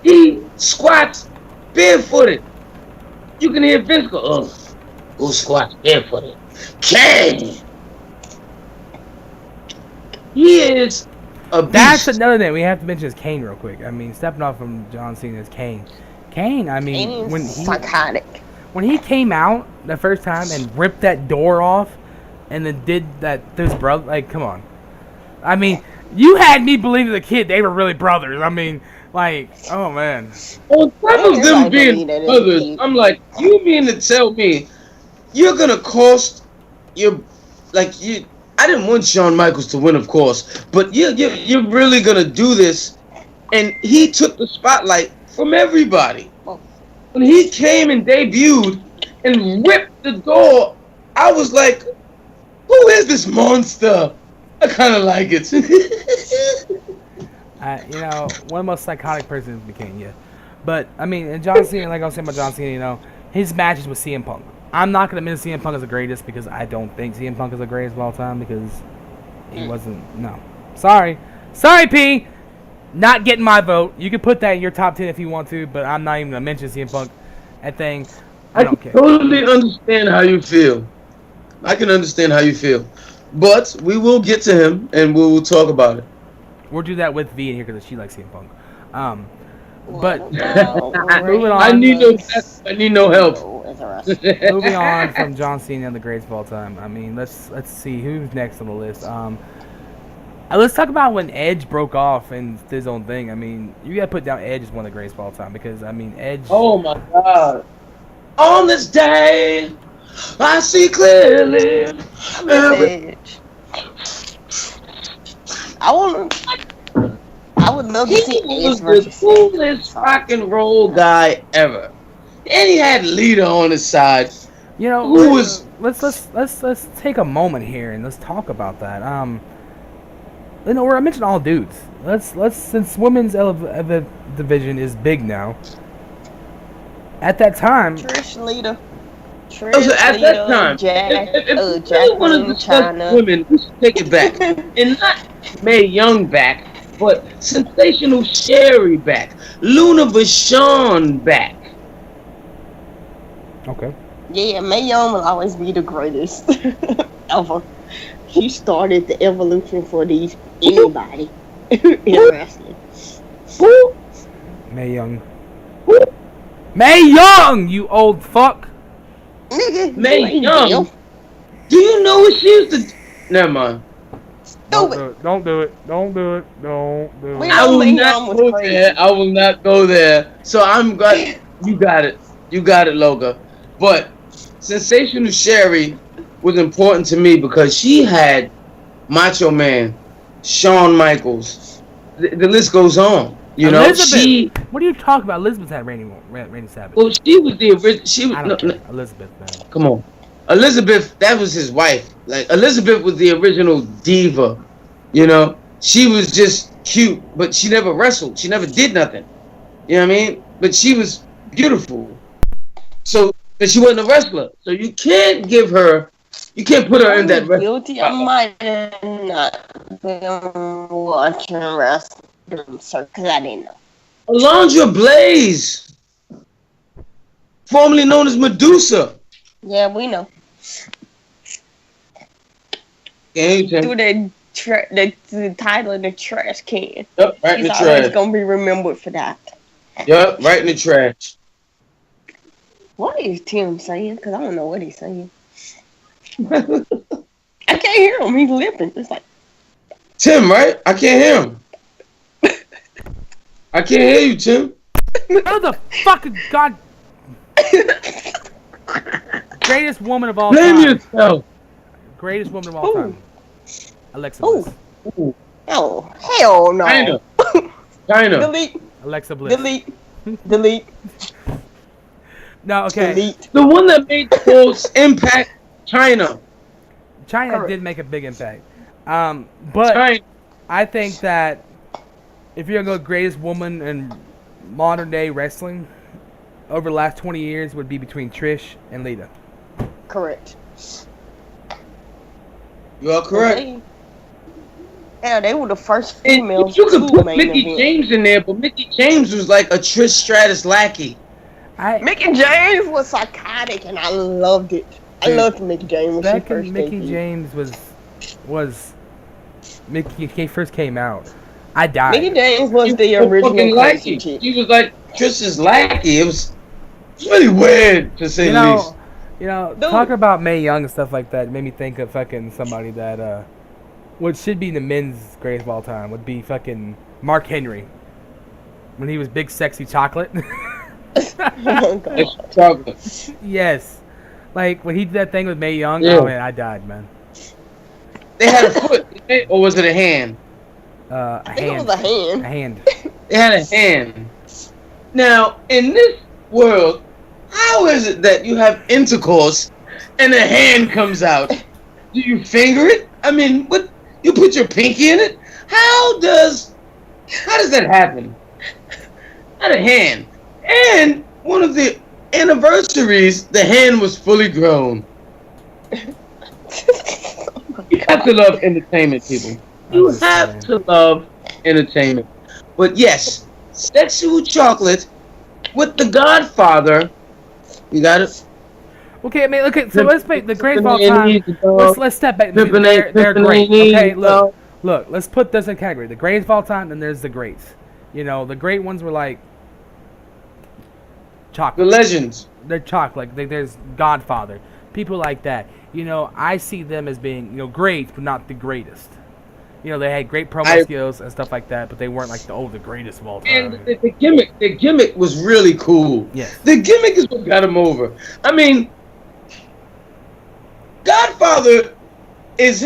He squats barefooted. You can hear Vince go, "Oh, go squats barefooted." Kane. He is a beast. That's another thing we have to mention is Kane real quick. I mean, stepping off from John Cena is Kane. Kane, I mean, Kane when is he psychotic. when he came out the first time and ripped that door off, and then did that to his brother, like, come on. I mean, you had me believing the kid they were really brothers. I mean, like, oh man. On top of them Everybody being believe that is brothers, deep. I'm like, you mean to tell me you're gonna cost your I didn't want Shawn Michaels to win, of course, but you're really gonna do this, and he took the spotlight from everybody. When he came and debuted and ripped the door, I was like, who is this monster? I kind of like it. One of the most psychotic persons became, yeah. But, I mean, and John Cena, like I was saying about John Cena, his matches with CM Punk. I'm not going to admit CM Punk is the greatest because I don't think CM Punk is the greatest of all time because he wasn't, no. Sorry, P! Not getting my vote. You can put that in your top 10 if you want to, but I'm not even going to mention CM Punk. That thing, I don't care. Totally understand how you feel. I can understand how you feel. But we will get to him and we will talk about it. We'll do that with V in here because she likes CM Punk. But moving on. I need no help. Moving on from John Cena and the greatest of all time. I mean, let's see who's next on the list. Let's talk about when Edge broke off and did his own thing. I mean, you gotta put down Edge as one of the greatest of all time because I mean, Edge. Oh my God! On this day, I see clearly. Edge. I would love to He see was Edge the versus coolest rock and roll guy ever, and he had Lita on his side. You know, Who was? let's take a moment here and let's talk about that. I mentioned all dudes. Let's since women's division is big now. At that time, Trish Lita. At that time, if we really want to discuss women, we should take it back, and not Mae Young back, but Sensational Sherry back, Luna Vachon back. Okay. Yeah, Mae Young will always be the greatest ever. She started the evolution for anybody in wrestling. Mae Young. Mae Young, you old fuck. Nigga, Mae you Young? deal. Do you know what she used to? Never mind. Stupid. Don't do it. Don't do it. Don't do We it. I know will Mae not Young was go crazy. there. I will not go there. So I'm glad you got it. You got it, Loga. But Sensational Sherry was important to me because she had Macho Man, Shawn Michaels. The list goes on. You know, Elizabeth. What are you talking about? Elizabeth had Randy Savage. Well, she was the original. She was I don't care. Elizabeth, man. Come on, Elizabeth. That was his wife. Like Elizabeth was the original diva. You know, she was just cute, but she never wrestled. She never did nothing. You know what I mean? But she was beautiful. So, but she wasn't a wrestler. So you can't give her. You can't put her in that wrestling. Guilty. I might have not been watching wrestling, sir, because I didn't know. Alondra Blaze, formerly known as Medusa. Yeah, we know. Through Through the title of the trash can. Yep, right in He's the always trash. gonna be remembered for that. Yep, right in the trash. What is Tim saying? Because I don't know what he's saying. I can't hear him. He's lipping. It's like Tim, right? I can't hear him. I can't hear you, Tim. How the fucking god. Greatest woman of all Blame time. yourself. Greatest woman of all time. Alexa Ooh. Bliss. Oh, hell no. China. Delete. Alexa Bliss. Delete. No, okay. Delete. The one that made the most impact, China. China Correct. did make a big impact. But China. I think that if you're going to go greatest woman in modern day wrestling over the last 20 years would be between Trish and Lita. Correct. You are correct. Yeah, they were the first And females you could to put main Mickey event. James in there, but Mickey James was like a Trish Stratus lackey. Mickey James was psychotic, and I loved it. I loved Mickey James when she Back first when Mickey debuted. James was Mickey first came out, I died. Mickey James was She the was original fucking crazy lackey. chick. She was like Trish's lackey. It was really weird to say You the least. know, Dude. talking about Mae Young and stuff like that made me think of fucking somebody that what should be the men's greatest of all time would be fucking Mark Henry when he was big sexy chocolate. Oh my God. It's chocolate. Yes, like when he did that thing with Mae Young. Yeah. Oh man, I died, man. They had a foot, didn't they? Or was it a hand? A I think it hand. was a hand. A hand. They had a hand. Now, in this world, how is it that you have intercourse and a hand comes out? Do you finger it? I mean, what? You put your pinky in it? How does that happen? Not a hand. And one of the anniversaries, the hand was fully grown. You have to love entertainment, people. You have to love entertainment. But yes, sexual chocolate with the Godfather. You got it? Okay, I mean, okay, so let's make the greatest of all time. Let's step back. They're great. Okay, look, let's put this in category. The greatest of all time, and there's the greats. You know, the great ones were like The chocolate. legends. They're chocolate. There's Godfather. People like that. You know, I see them as being, you know, great, but not the greatest. You know, they had great promo skills and stuff like that, but they weren't like the greatest of all time. And the gimmick was really cool. Yes. The gimmick is what got him over. I mean, Godfather is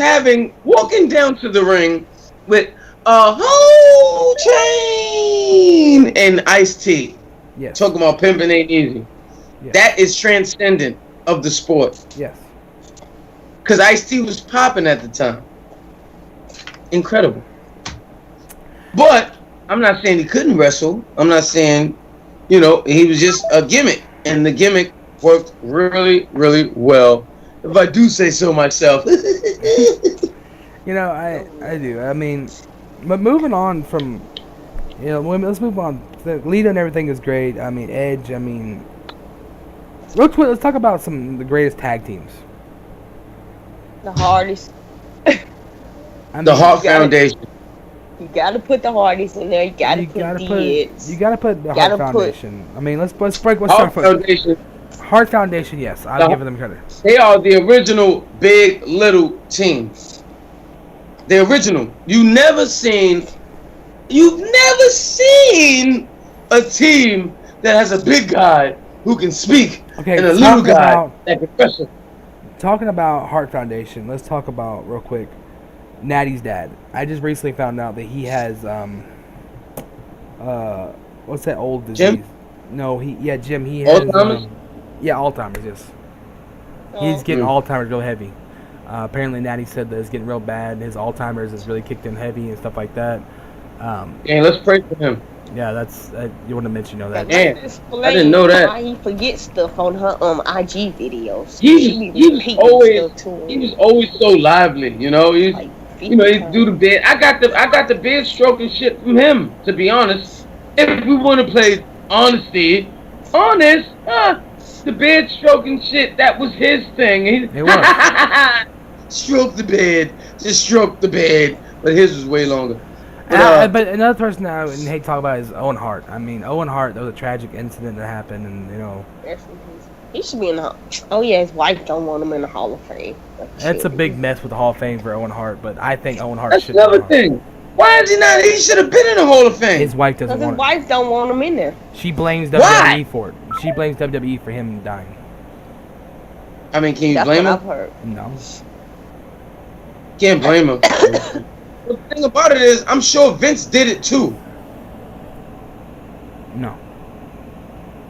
walking down to the ring with a whole chain and iced tea. Yes. Talking about pimping ain't easy. Yes. That is transcendent of the sport. Yes. Because Ice-T was popping at the time. Incredible. But I'm not saying he couldn't wrestle. I'm not saying, he was just a gimmick. And the gimmick worked really, really well. If I do say so myself. You know, I do. I mean, but moving on from, let's move on. The Lita and everything is great. I mean, Edge, real quick, let's talk about some of the greatest tag teams. The hardest. The Hart Foundation. You gotta put the Hardys in there. You gotta put DX. You gotta put the Gotta Heart put- Foundation. I mean, let's break what's Heart Foundation. Heart Foundation. Yes, I'll give them credit. They are the original Big Little team. The original. You've never seen a team that has a big guy who can speak Okay, and a little talking guy about- that can wrestle. Talking about Heart Foundation, let's talk about real quick Natty's dad. I just recently found out that he has what's that old disease? Jim? No, Jim. He has Alzheimer's? Alzheimer's. Yes, he's getting Alzheimer's real heavy. Apparently, Natty said that it's getting real bad. His Alzheimer's is really kicked in heavy and stuff like that. Yeah, let's pray for him. Yeah, that's you want to mention that. Yeah, Explain I didn't know that. Why he forgets stuff on her IG videos. He was always so lively, you know. He do the bed. I got the bed stroking shit from him, to be honest. If we want to play the bed stroking shit, that was his thing. It was. Stroke the bed, just stroke the bed, but his was way longer. But another person that I would hate to talk about is Owen Hart. I mean, Owen Hart, there was a tragic incident that happened, and he should be in the. Oh yeah, his wife don't want him in the Hall of Fame. That's a big mess with the Hall of Fame for Owen Hart. But I think Owen Hart should. That's another thing. Why is he not? He should have been in the Hall of Fame. His wife doesn't Because his want it. wife don't want him in there. She blames WWE Why? for it. She blames WWE for him dying. I mean, can you That's blame what him? I've heard. No. Can't blame him. The thing about it is, I'm sure Vince did it too. No.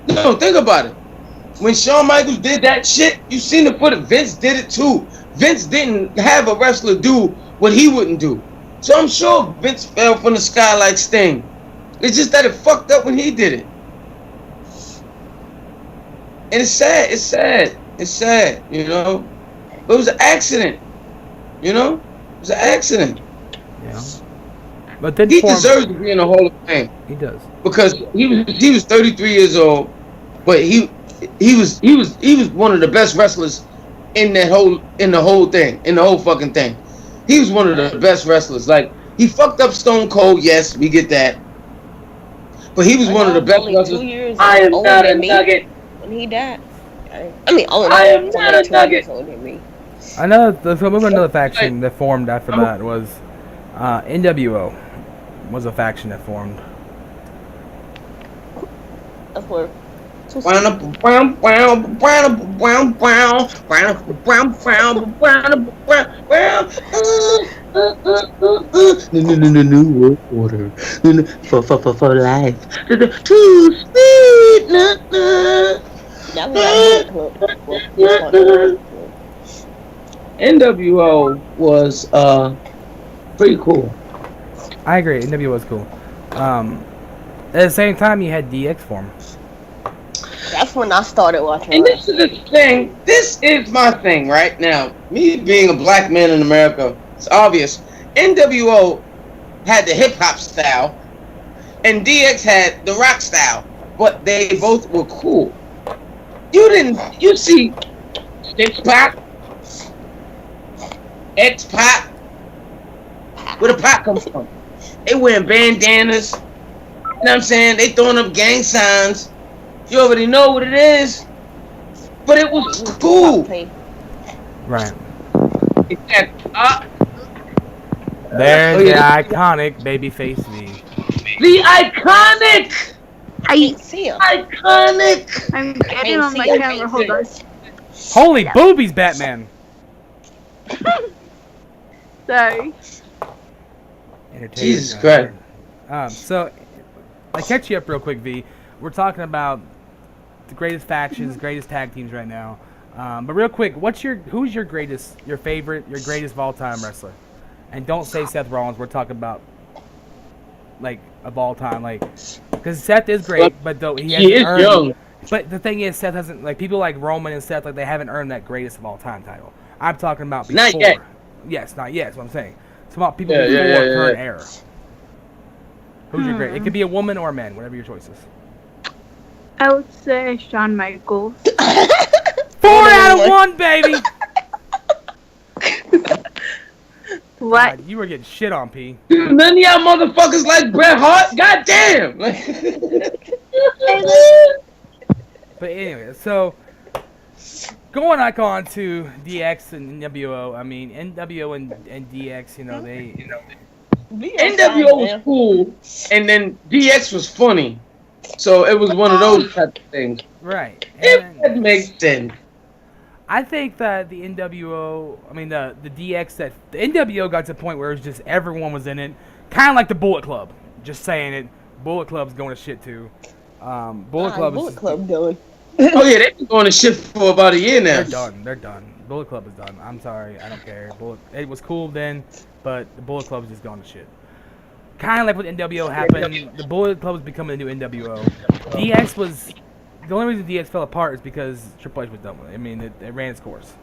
No, think about it. When Shawn Michaels did that shit, you seen the footage. Vince did it too. Vince didn't have a wrestler do what he wouldn't do. So I'm sure Vince fell from the sky like Sting. It's just that it fucked up when he did it. And it's sad. It's sad. It's sad, you know. But it was an accident. You know? It was an accident. Yeah. But then He deserves to be in the Hall of Fame. He does. Because he was 33 years old, but he was one of the best wrestlers in the whole fucking thing. He was one of the best wrestlers. Like, he fucked up Stone Cold, yes, we get that. But he was one of the best wrestlers. 2 years I am older not a than me nugget. when he died. I mean, I am not a nugget. older than me. Another faction that formed after that was NWO was a faction that formed. That's where. New world order for life. Too sweet. That was NWO was pretty cool. I agree. NWO was cool. At the same time, you had DX form. That's when I started watching. And this is the thing. This is my thing right now. Me being a black man in America, it's obvious. NWO had the hip hop style, and DX had the rock style, but they both were cool. You see, Six Pac, X Pac. Where the Pac come from? They wearing bandanas. You know what I'm saying? They throwing up gang signs. You already know what it is. But it was cool. Right. Exactly. There's the iconic babyface V. The iconic! I see him. Iconic! I'm getting on my camera. Hold on. Holy boobies, Batman! Sorry. Jesus Christ. So, I catch you up real quick, V. We're talking about the greatest factions, greatest tag teams right now. But real quick, who's your greatest of all time wrestler? And don't say Seth Rollins. We're talking about of all time, because Seth is great, but though he is young. But the thing is, Seth hasn't people like Roman and Seth they haven't earned that greatest of all time title. I'm talking about before. Not yet. Yes, not yet. That's what I'm saying. It's about people before current era. Who's your great? It could be a woman or a man, whatever your choice is. I would say Shawn Michaels. 4 out of 1, baby. What? God, you were getting shit on, P. Dude, none of y'all motherfuckers like Bret Hart. Goddamn. But anyway, so going back on to DX and NWO. I mean, NWO and DX. You know they. NWO was cool, and then DX was funny. So it was one of those type of things. Right. That makes sense. I think that the NWO, I mean the DX, that the NWO got to the point where it was just everyone was in it, kind of like the Bullet Club. Just saying it, Bullet Club's going to shit too. Bullet Club done. Oh yeah, they've been going to shit for about a year now. They're done. Bullet Club is done. I'm sorry, I don't care. It was cool then, but the Bullet Club's just going to shit. Kind of like what NWO happened. The Bullet Club was becoming the new NWO. DX was. The only reason DX fell apart is because Triple H was done with it. I mean, it ran its course.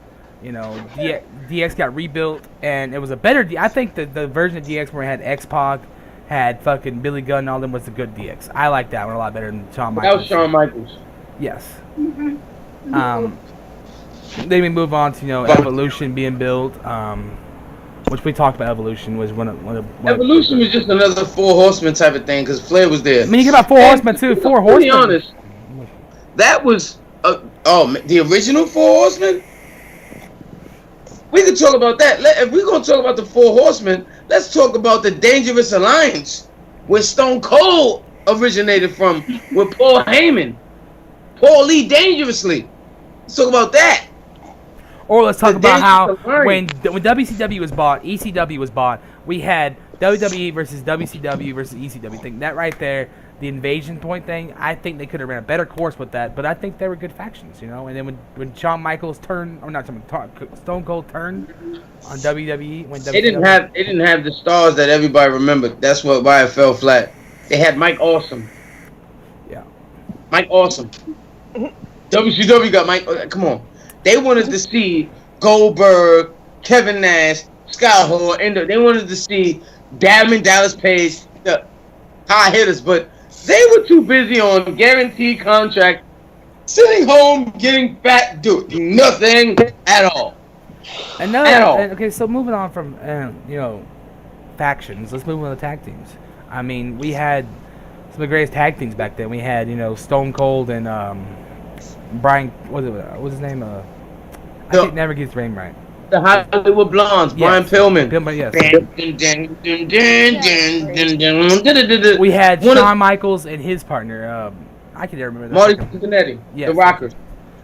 You know, DX got rebuilt, and it was a better. I think the version of DX where it had X-Pac, had fucking Billy Gunn and all them was a good DX. I like that one a lot better than Shawn Michaels. That was Shawn Michaels. Yes. Then we move on to Evolution being built, which we talked about. Evolution was one of Evolution was just another Four Horsemen type of thing because Flair was there. I mean, you get about Four Horsemen too. Four Horsemen. To be honest, that was the original Four Horsemen. We could talk about that. If we're gonna talk about the Four Horsemen, let's talk about the Dangerous Alliance, where Stone Cold originated from, with Paul Heyman, Paul Lee Dangerously. Let's talk about that. Or let's talk about how when WCW was bought, ECW was bought, we had WWE versus WCW versus ECW. Think that right there, the invasion point thing. I think they could have ran a better course with that, but I think they were good factions, And then when Shawn Michaels turned, or not Stone Cold turned on WWE, when they didn't have the stars that everybody remembered. That's why it fell flat. They had Mike Awesome. Yeah, Mike Awesome. WCW got Mike. Come on. They wanted to see Goldberg, Kevin Nash, Scott Hall, and they wanted to see Diamond Dallas Page, the high hitters, but they were too busy on guaranteed contract, sitting home, getting fat, doing nothing at all. Okay, so moving on from factions, let's move on to tag teams. I mean, we had some of the greatest tag teams back then. We had Stone Cold and Brian. What's his name? I can't never get his name right. The Hollywood Blondes, yes. Brian Pillman. Yes. Yes. We had Shawn Michaels and his partner. I can never remember. Marty Cincinnati. Yes. The Rockers.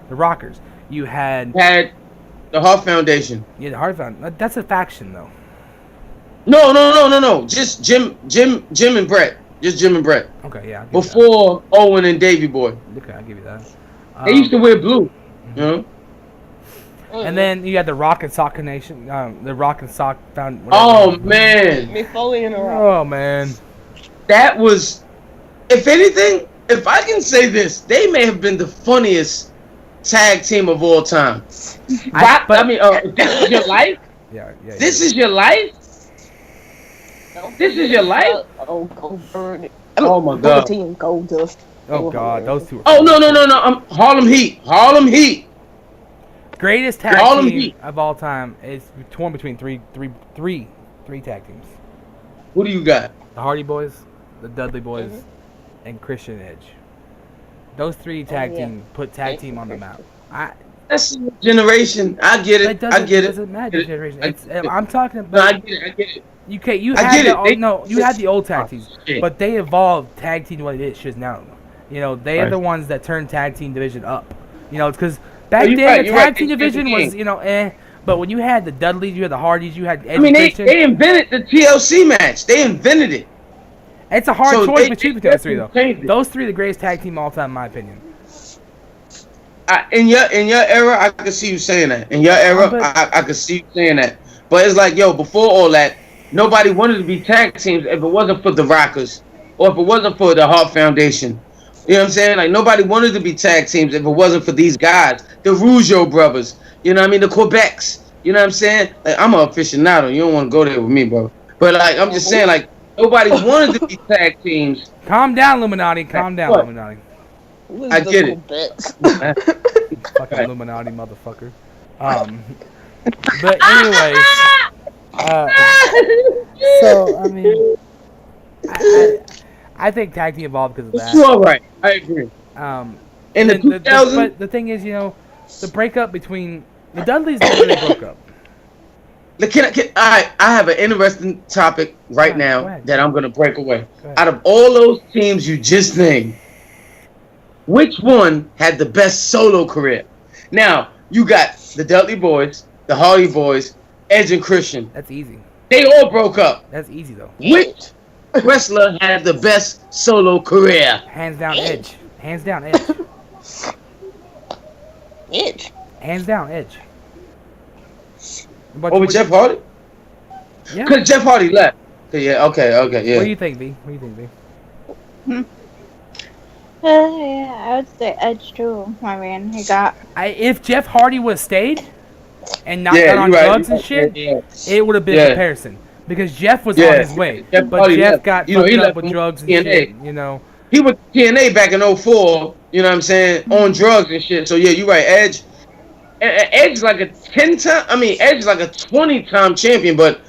The Rockers. You had the Hart Foundation. Yeah, the Hart Foundation. That's a faction, though. No. Just Jim and Brett. Just Jim and Brett. Okay, yeah. Before Owen and Davey Boy. Okay, I'll give you that. They used to wear blue. And then you had the Rock and Sock Nation, the Rock and Sock Found. Oh man! Mick Foley and the Rock. Oh man! That was, if anything, if I can say this, they may have been the funniest tag team of all time. This is your life. Yeah. This is your life. This is your life. Oh, Goldberg. Oh my God. And Goldust. Oh God, those two. Oh no! Harlem Heat. Greatest tag team of all time is torn between three tag teams. Who do you got? The Hardy Boys, the Dudley Boys, and Christian Edge. Those three tag team put tag team on the map. That's generation. I get it. I get it. Doesn't matter generation. I'm talking about. No, I get it. You had the old tag teams, but they evolved tag team to what it is now. They are the ones that turned tag team division up. It's because back then the tag team division was but when you had the Dudleys, you had the Hardys, you had Edge. They invented the TLC match. They invented it. It's a hard choice between those three, though. Those three are the greatest tag team of all time, in my opinion. In your era, I could see you saying that. In your era, I could see you saying that. But it's like, before all that, nobody wanted to be tag teams if it wasn't for the Rockers or if it wasn't for the Hart Foundation. You know what I'm saying? Like, nobody wanted to be tag teams if it wasn't for these guys. The Rougeau brothers. You know what I mean? The Quebecs. You know what I'm saying? Like, I'm an aficionado. You don't want to go there with me, bro. But, like, I'm just saying, like, nobody wanted to be tag teams. Calm down, Illuminati. Calm down, Illuminati. I get it. Fucking Illuminati, motherfucker. But anyways, So I mean, I think tag team evolved because of that. You all right? I agree. In the 2000s, but the thing is, the breakup between the Dudleys never really broke up. I have an interesting topic right now Go ahead. that I'm going to break away. Out of all those teams you just named, which one had the best solo career? Now, you got the Dudley Boys, the Hardy Boys, Edge and Christian. That's easy. They all broke up. That's easy though. Which wrestler had the best solo career? Hands down, Edge. Hands down, Edge. Edge. Hands down, Edge. Over Jeff Hardy? Yeah. Because Jeff Hardy left. Yeah, okay, yeah. What do you think, B? Yeah, I would say Edge too. I mean, he got. If Jeff Hardy would have stayed and not got on drugs and shit, it would have been a comparison. Because Jeff was on his way. But Jeff got fucked up with drugs and shit, He was TNA back in 2004, you know what I'm saying, on drugs and shit. So, yeah, you're right. Edge is like a 10-time, Edge is like a 20-time champion, but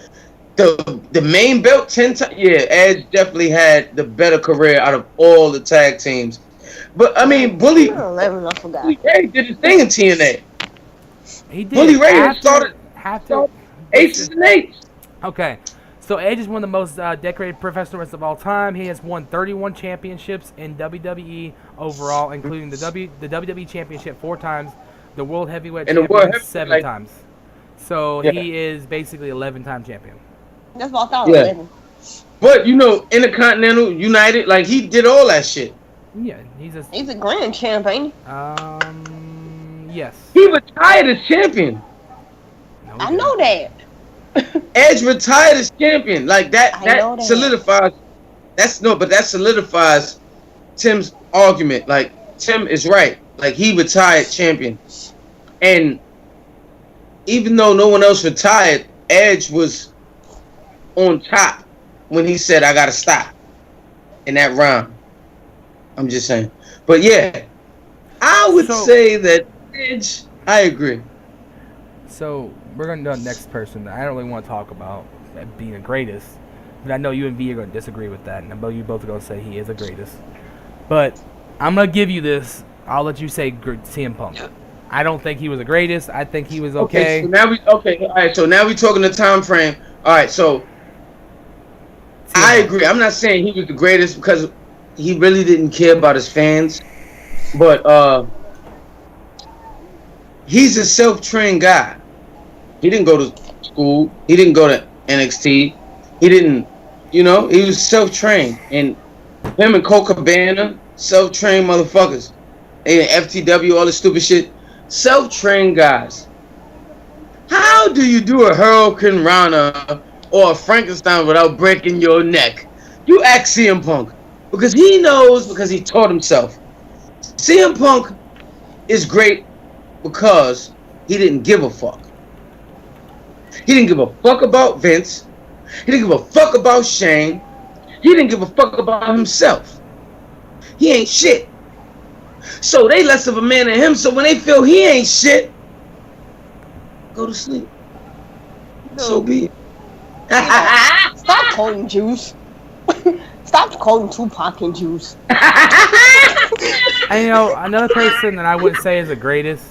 the main belt 10 times, yeah, Edge definitely had the better career out of all the tag teams. But, Bully Ray did his thing in TNA. He did. Bully Ray started Aces and Eights. Okay, so Edge is one of the most decorated professional wrestlers of all time. He has won 31 championships in WWE overall, including the WWE Championship 4 times, the World Heavyweight Championship 7 times. So he is basically 11-time champion. That's what I thought. Yeah. But Intercontinental, United, like he did all that shit. Yeah, he's a grand champ, ain't he? Yes. He retired as champion. No, I know that. Edge retired as champion. Like that solidifies. That solidifies Tim's argument. Like Tim is right. Like he retired champion, and even though no one else retired, Edge was on top when he said, "I gotta stop." In that round, I'm just saying. But yeah, I would say that Edge. I agree. So we're going to do the next person that I don't really want to talk about being the greatest. But I know you and V are going to disagree with that. And I know you both are going to say he is the greatest. But I'm going to give you this. I'll let you say CM Punk. I don't think he was the greatest. I think he was okay. So now all right, so now we're talking the time frame. All right, so I agree. I'm not saying he was the greatest because he really didn't care about his fans. But he's a self-trained guy. He didn't go to school. He didn't go to NXT. He didn't, he was self-trained. And him and Cole Cabana, self-trained motherfuckers. And FTW, all this stupid shit. Self-trained guys. How do you do a Hurricane Rana or a Frankenstein without breaking your neck? You ask CM Punk. Because he knows, because he taught himself. CM Punk is great because he didn't give a fuck. He didn't give a fuck about Vince. He didn't give a fuck about Shane. He didn't give a fuck about himself. He ain't shit. So they less of a man than him. So when they feel he ain't shit, go to sleep. No. So be it. Stop calling Juice. Stop calling Tupac and Juice. And another person that I wouldn't say is the greatest,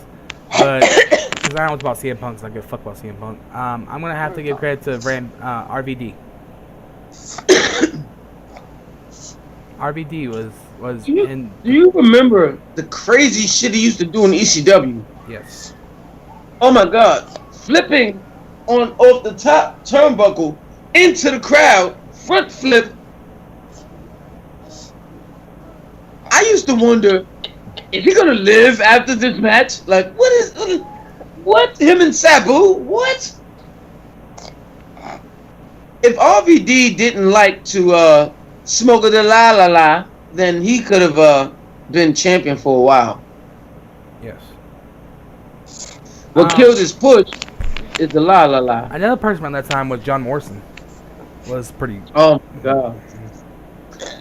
but because I don't know about CM Punk, so I give a fuck about CM Punk. I'm gonna have to give credit to RVD. RVD was. Do you remember the crazy shit he used to do in ECW? Yes. Oh my God! Flipping off the top turnbuckle into the crowd, front flip. I used to wonder, is he gonna live after this match? Like, what? Him and Sabu? What? If RVD didn't like to smoke the la la la, then he could have been champion for a while. Yes. What killed his push is the la la la. Another person around that time was John Morrison. Was pretty. Oh my God.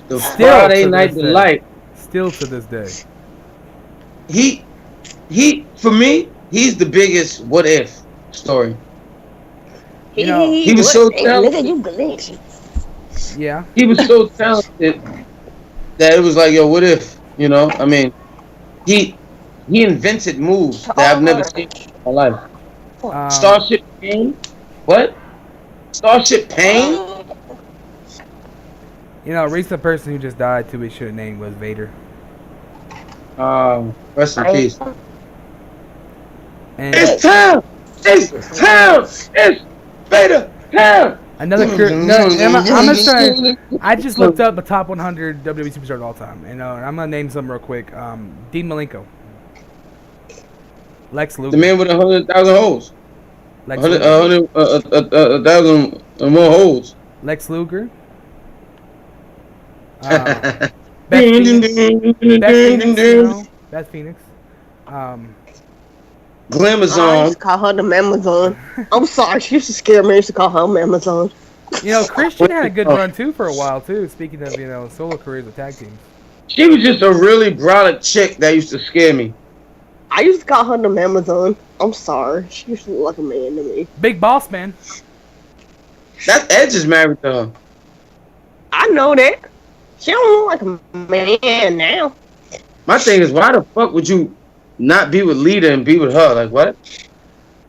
The Friday Night Delight. Still to this day. He for me, he's the biggest what if story. You know, he was so Hey, look at talented. you glitching. yeah. He was so talented that it was like, yo, what if? You know, I mean, he invented moves that I've never seen in my life. Starship Pain? What? Starship Pain? You know, a recent person who just died too, we should have named was Vader. Rest in peace. And It's time! It's time! It's Vader time! another I'm gonna say, I just looked up the top 100 WWE superstars of all time, and I'm gonna name some real quick. Dean Malenko, Lex Luger, The man with 100,000 holes. Lex 100, Luger, 1,000 more holes. Lex Luger, Beth Phoenix, Beth Phoenix. I used Glamazon. to call her the Amazon. I'm sorry, she used to scare me. I used to call her Amazon. You know, Christian had a good run too for a while too. Speaking of solo careers with tag teams. She was just a really brolic chick that used to scare me. I used to call her the Amazon. I'm sorry, she used to look like a man to me. Big Boss Man. That Edge is married to her. I know that. She don't look like a man now. My thing is, why the fuck would you not be with Lita and be with her? Like, what?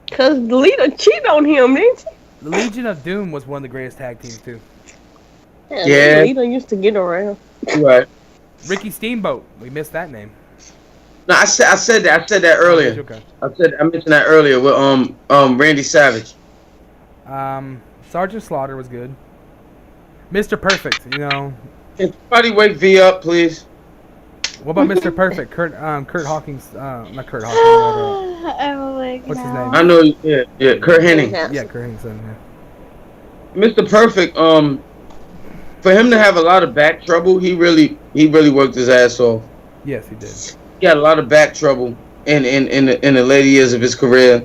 Cause Lita cheated on him, didn't she? The Legion of Doom was one of the greatest tag teams too. Yeah. Lita used to get around. Right. Ricky Steamboat. We missed that name. No, I said that earlier. Okay. I mentioned that earlier with Randy Savage. Sergeant Slaughter was good. Mr. Perfect, Can somebody wake V up, please? What about Mr. Perfect? Kurt Hawkins, not Kurt Hawkins. I'm awake What's his now. name? I know, yeah, Kurt Hennig. Yeah, Kurt Hawkins. Yeah. Mr. Perfect, for him to have a lot of back trouble, he really worked his ass off. Yes, he did. He had a lot of back trouble in the later years of his career,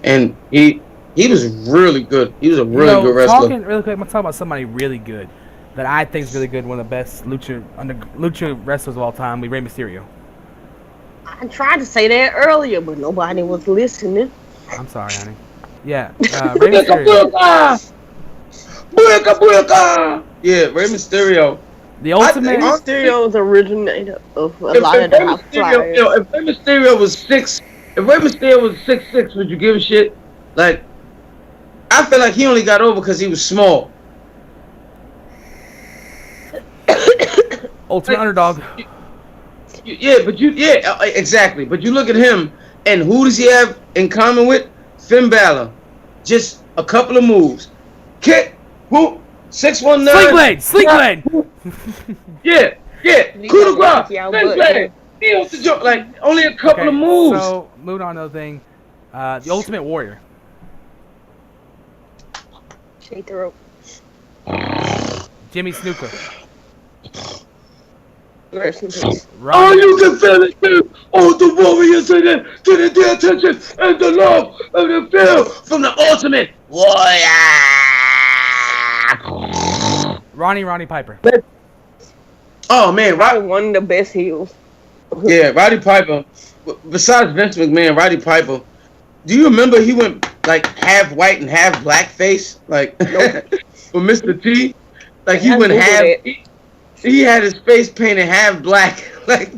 and he was really good. He was a really good wrestler. Talking really quick, I'm gonna talk about somebody really good that I think is really good. One of the best lucha wrestlers of all time. Rey Mysterio. I tried to say that earlier, but nobody was listening. I'm sorry, honey. Yeah, Rey Mysterio. Yeah, Rey Mysterio. The ultimate. Mysterio's originator of a lot of the high flyers. If Rey Mysterio was 6'6", would you give a shit? Like, I feel like he only got over because he was small. Ultimate underdog. Exactly. But you look at him, and who does he have in common with? Finn Balor. Just a couple of moves. Kick, whoop, 619. Sleek blade. Yeah. Coup de grace. Sleek blade. He off the joke. Like, only a couple of moves. So, moving on to another thing. The Ultimate Warrior. Shake the rope. Jimmy Snuka. Rest in peace. Oh, you can feel it too. All the warriors in it, getting the attention and the love of the field from the Ultimate Warrior. Ronnie Piper. Oh man, Probably one of the best heels. Yeah, Roddy Piper. Besides Vince McMahon, Roddy Piper. Do you remember he went like half white and half black face, like with Mr. T? Like he went half. He had his face painted half black, like.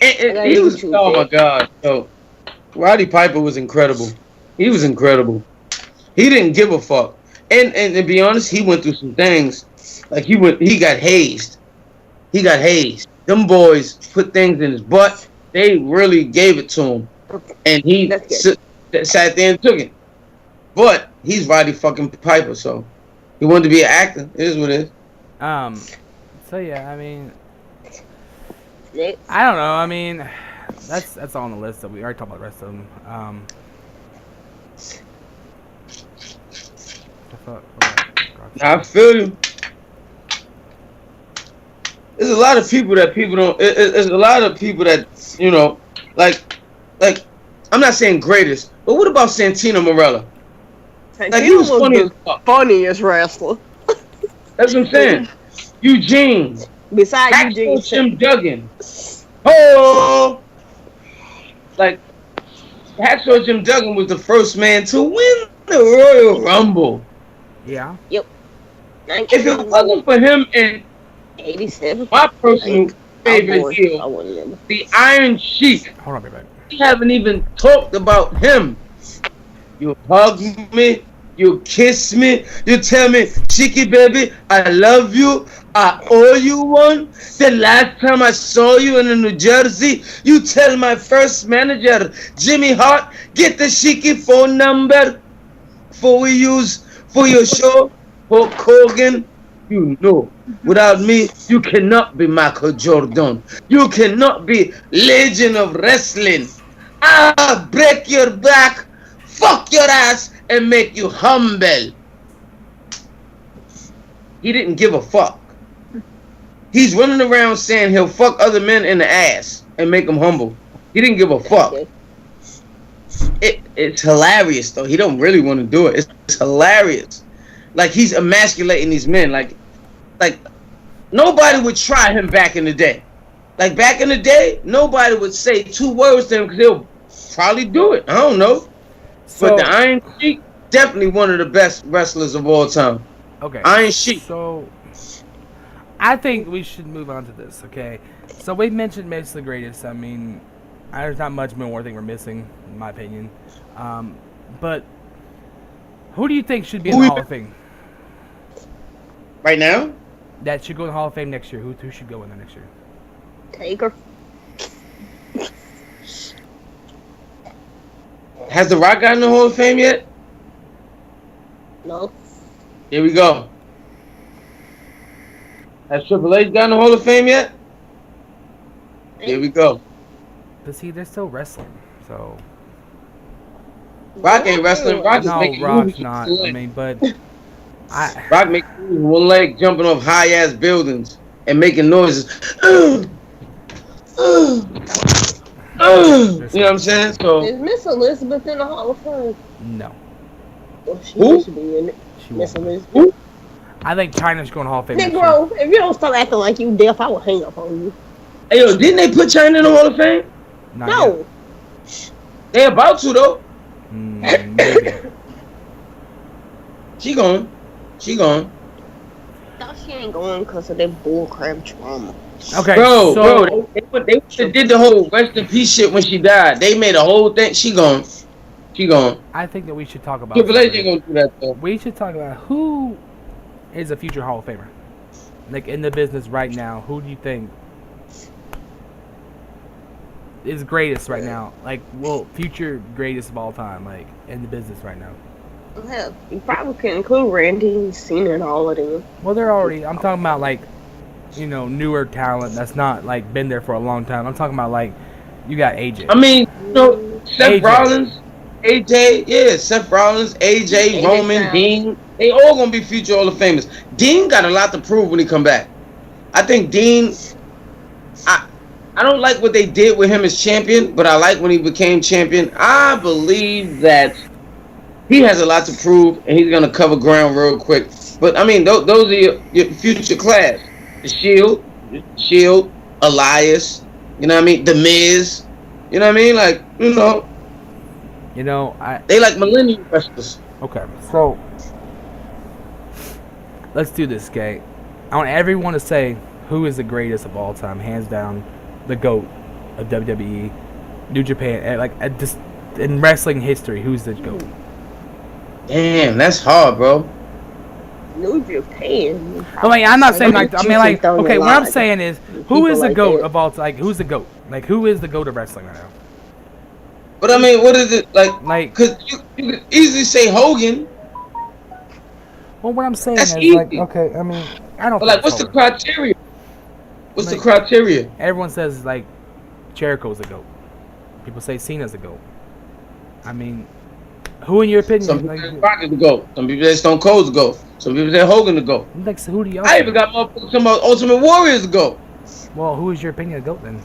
And he was. Oh my God! So, Roddy Piper was incredible. He was incredible. He didn't give a fuck. And to be honest, he went through some things. Like he got hazed. Them boys put things in his butt. They really gave it to him, and he sat there and took it. But he's Roddy fucking Piper, so he wanted to be an actor. It is what it is. So yeah, I mean, I don't know. I mean, that's all on the list. That we already talked about the rest of them. I feel you. There's a lot of people that people don't. There's a lot of people that like. I'm not saying greatest, but what about Santino Marella? Like he was funny as fuck. Funniest wrestler. That's what I'm saying. Eugene. Besides Eugene. Jim Duggan. Oh! Like, Hacksaw Jim Duggan was the first man to win The Royal Rumble. Yeah. Yep. If it wasn't for him and 87. my personal favorite I heel, wouldn't remember. the Iron Sheik, Hold on, baby. we haven't even talked about him. You hug me, you kiss me, you tell me, Cheeky baby, I love you, I owe you one. The last time I saw you in New Jersey, you tell my first manager, Jimmy Hart, get the Cheeky phone number for we use for your show. Hulk Hogan, you know, without me, you cannot be Michael Jordan. You cannot be Legend of Wrestling. I'll break your back, fuck your ass, and make you humble. He didn't give a fuck. He's running around saying he'll fuck other men in the ass and make them humble. He didn't give a fuck. It's hilarious though. He don't really want to do it. It's hilarious. Like he's emasculating these men. Like nobody would try him back in the day. Like back in the day, nobody would say 2 words to him because he'll probably do it. I don't know. So, But the Iron Sheik, definitely one of the best wrestlers of all time. okay. Iron Sheik. So, I think we should move on to this, okay? So, we mentioned Mace the Greatest. I mean, there's not much more I think we're missing, in my opinion. But, who do you think should be in the Hall of Fame? Right now? That should go in the Hall of Fame next year. Who should go in there next year? Taker. Has The Rock gotten in the Hall of Fame yet? No. Here we go. Has Triple H gotten in the Hall of Fame yet? Here we go. But see, they're still wrestling, so... Rock ain't wrestling. Rock is No, making Rock's movies. not. I mean, but... Rock making movies with one leg jumping off high-ass buildings and making noises. You know what I'm saying? So Is Miss Elizabeth in the Hall of Fame? No. Well, she Who? should be in it. She Miss won't. Elizabeth. Who? I think China's going to Hall of Fame next year. Negro, if you don't stop acting like you deaf, I will hang up on you. Hey, yo, didn't they put China in the Hall of Fame? Not No. They about to though. yet. Maybe. She gone. She gone. No, she ain't going because of that bullcrap trauma. Okay, Bro, so... they did the whole rest in peace shit when she died. They made a whole thing. She gone. She gone. I think that we should talk about... Triple H ain't gonna do that though. We should talk about who is a future Hall of Famer. Like, in the business right now, who do you think is greatest right now? Like, well, future greatest of all time, like, in the business right now. Hell, you probably can include Randy, Cena, and all of them. Well, they're already... I'm talking about, like, you know, newer talent that's not, like, been there for a long time. I'm talking about, like, you got AJ. I mean, you know, Seth AJ. Rollins, AJ, yeah, Seth Rollins, AJ, AJ Roman, Styles. Dean, they all gonna be future Hall of Famers. Dean got a lot to prove when he come back. I think Dean, I don't like what they did with him as champion, but I like when he became champion. I believe that he has a lot to prove, and he's gonna cover ground real quick. But I mean, those are your future class. The Shield, Elias, you know what I mean? The Miz, you know what I mean? Like, you know, they like millennial wrestlers. Okay, so let's do this, okay? I want everyone to say who is the greatest of all time, hands down, the GOAT of WWE, New Japan, like just in wrestling history. Who's the GOAT? Damn, that's hard, bro. New Japan. I mean, I'm not saying like. I mean, like. Don't Okay, what lie. I'm saying is, who People is the like GOAT that. of all time? Like, who's the GOAT? Like, who is the GOAT of wrestling right now? But I mean, what is it like? Like, Because you could easily say Hogan, well, what I'm saying That's is, like, easy. okay, I mean, I don't. but like, think what's the it's Hogan. criteria? What's the Like- criteria? Everyone says like, Jericho's the GOAT. People say Cena's the GOAT. I mean, who in your opinion? Some people Like, say Rock is the GOAT. Some people say Stone Cold's the GOAT. Some people say Hogan the GOAT. like, so who do y'all? I even got motherfuckers talking about Ultimate Warriors the GOAT. Well, who is your opinion of GOAT then?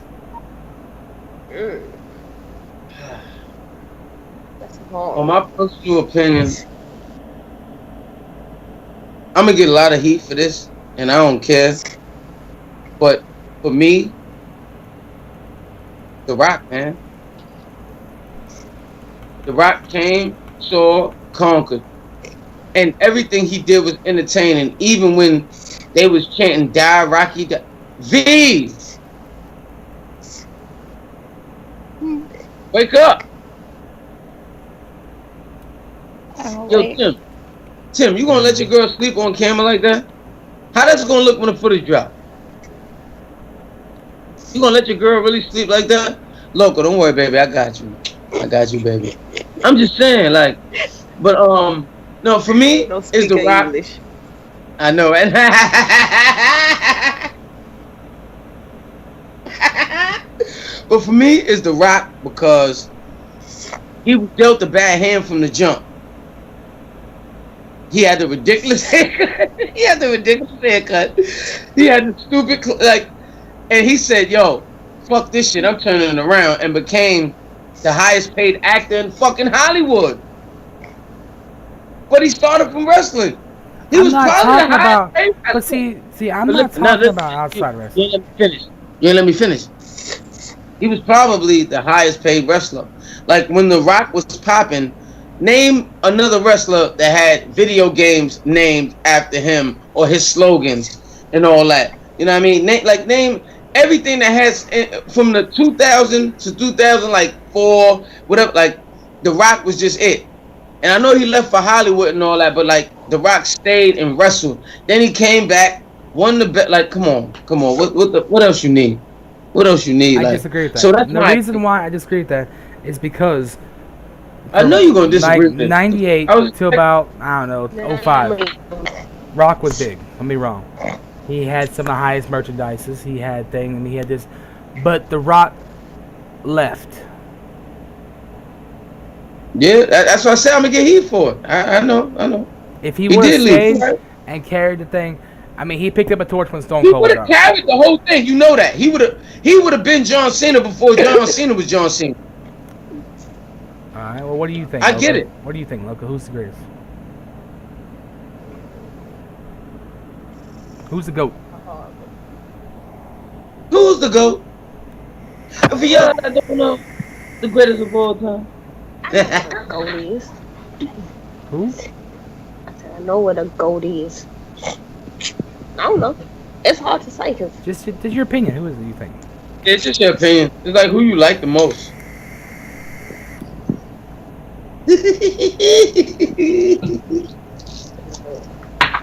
That's hard. On my personal opinion, I'm gonna get a lot of heat for this, and I don't care. But for me, The Rock, man. The Rock came, saw, conquered. And everything he did was entertaining, even when they was chanting "Die Rocky, die." V, wake up! Yo, Tim, you gonna let your girl sleep on camera like that? How that's gonna look when the footage drop? You gonna let your girl really sleep like that? Loco, don't worry, baby. I got you, baby. I'm just saying, like, but no, for me, it's The Rock. English. I know, and but for me, it's The Rock because he was dealt a bad hand from the jump. He had the ridiculous haircut. He had the stupid and he said, "Yo, fuck this shit. I'm turning it around," and became the highest paid actor in fucking Hollywood. But he started from wrestling. He was probably the highest paid wrestler. But see, I'm not talking about outside wrestling. You didn't let me finish. He was probably the highest paid wrestler. Like when The Rock was popping, name another wrestler that had video games named after him or his slogans and all that. You know what I mean? Name everything that has from the 2000 to 2004, whatever. Like The Rock was just it. And I know he left for Hollywood and all that, but like The Rock stayed and wrestled. Then he came back, won the bet. Like, come on. What else you need? What else you need? I disagree with that. So that's the reason why I disagree with that is because I know you're gonna disagree with this. 98 to about, I don't know, 05. Rock was big. Don't be wrong. He had some of the highest merchandises. He had things, and he had this. But The Rock left. Yeah, that's what I said. I'm gonna get heat for it. I know. If he would have stayed and carried the thing, I mean, he picked up a torch when Stone Cold. He would have carried the whole thing. You know that. He would have been John Cena before John Cena was John Cena. All right. Well, what do you think? I get it. What do you think, Loco? Who's the greatest? Who's the GOAT? Who's the GOAT? For y'all that don't know, the greatest of all time. I know what a GOAT is. Who? I said I know what a GOAT is. I don't know. It's hard to say because just your opinion. Who is it you think? It's just your opinion. It's like who you like the most.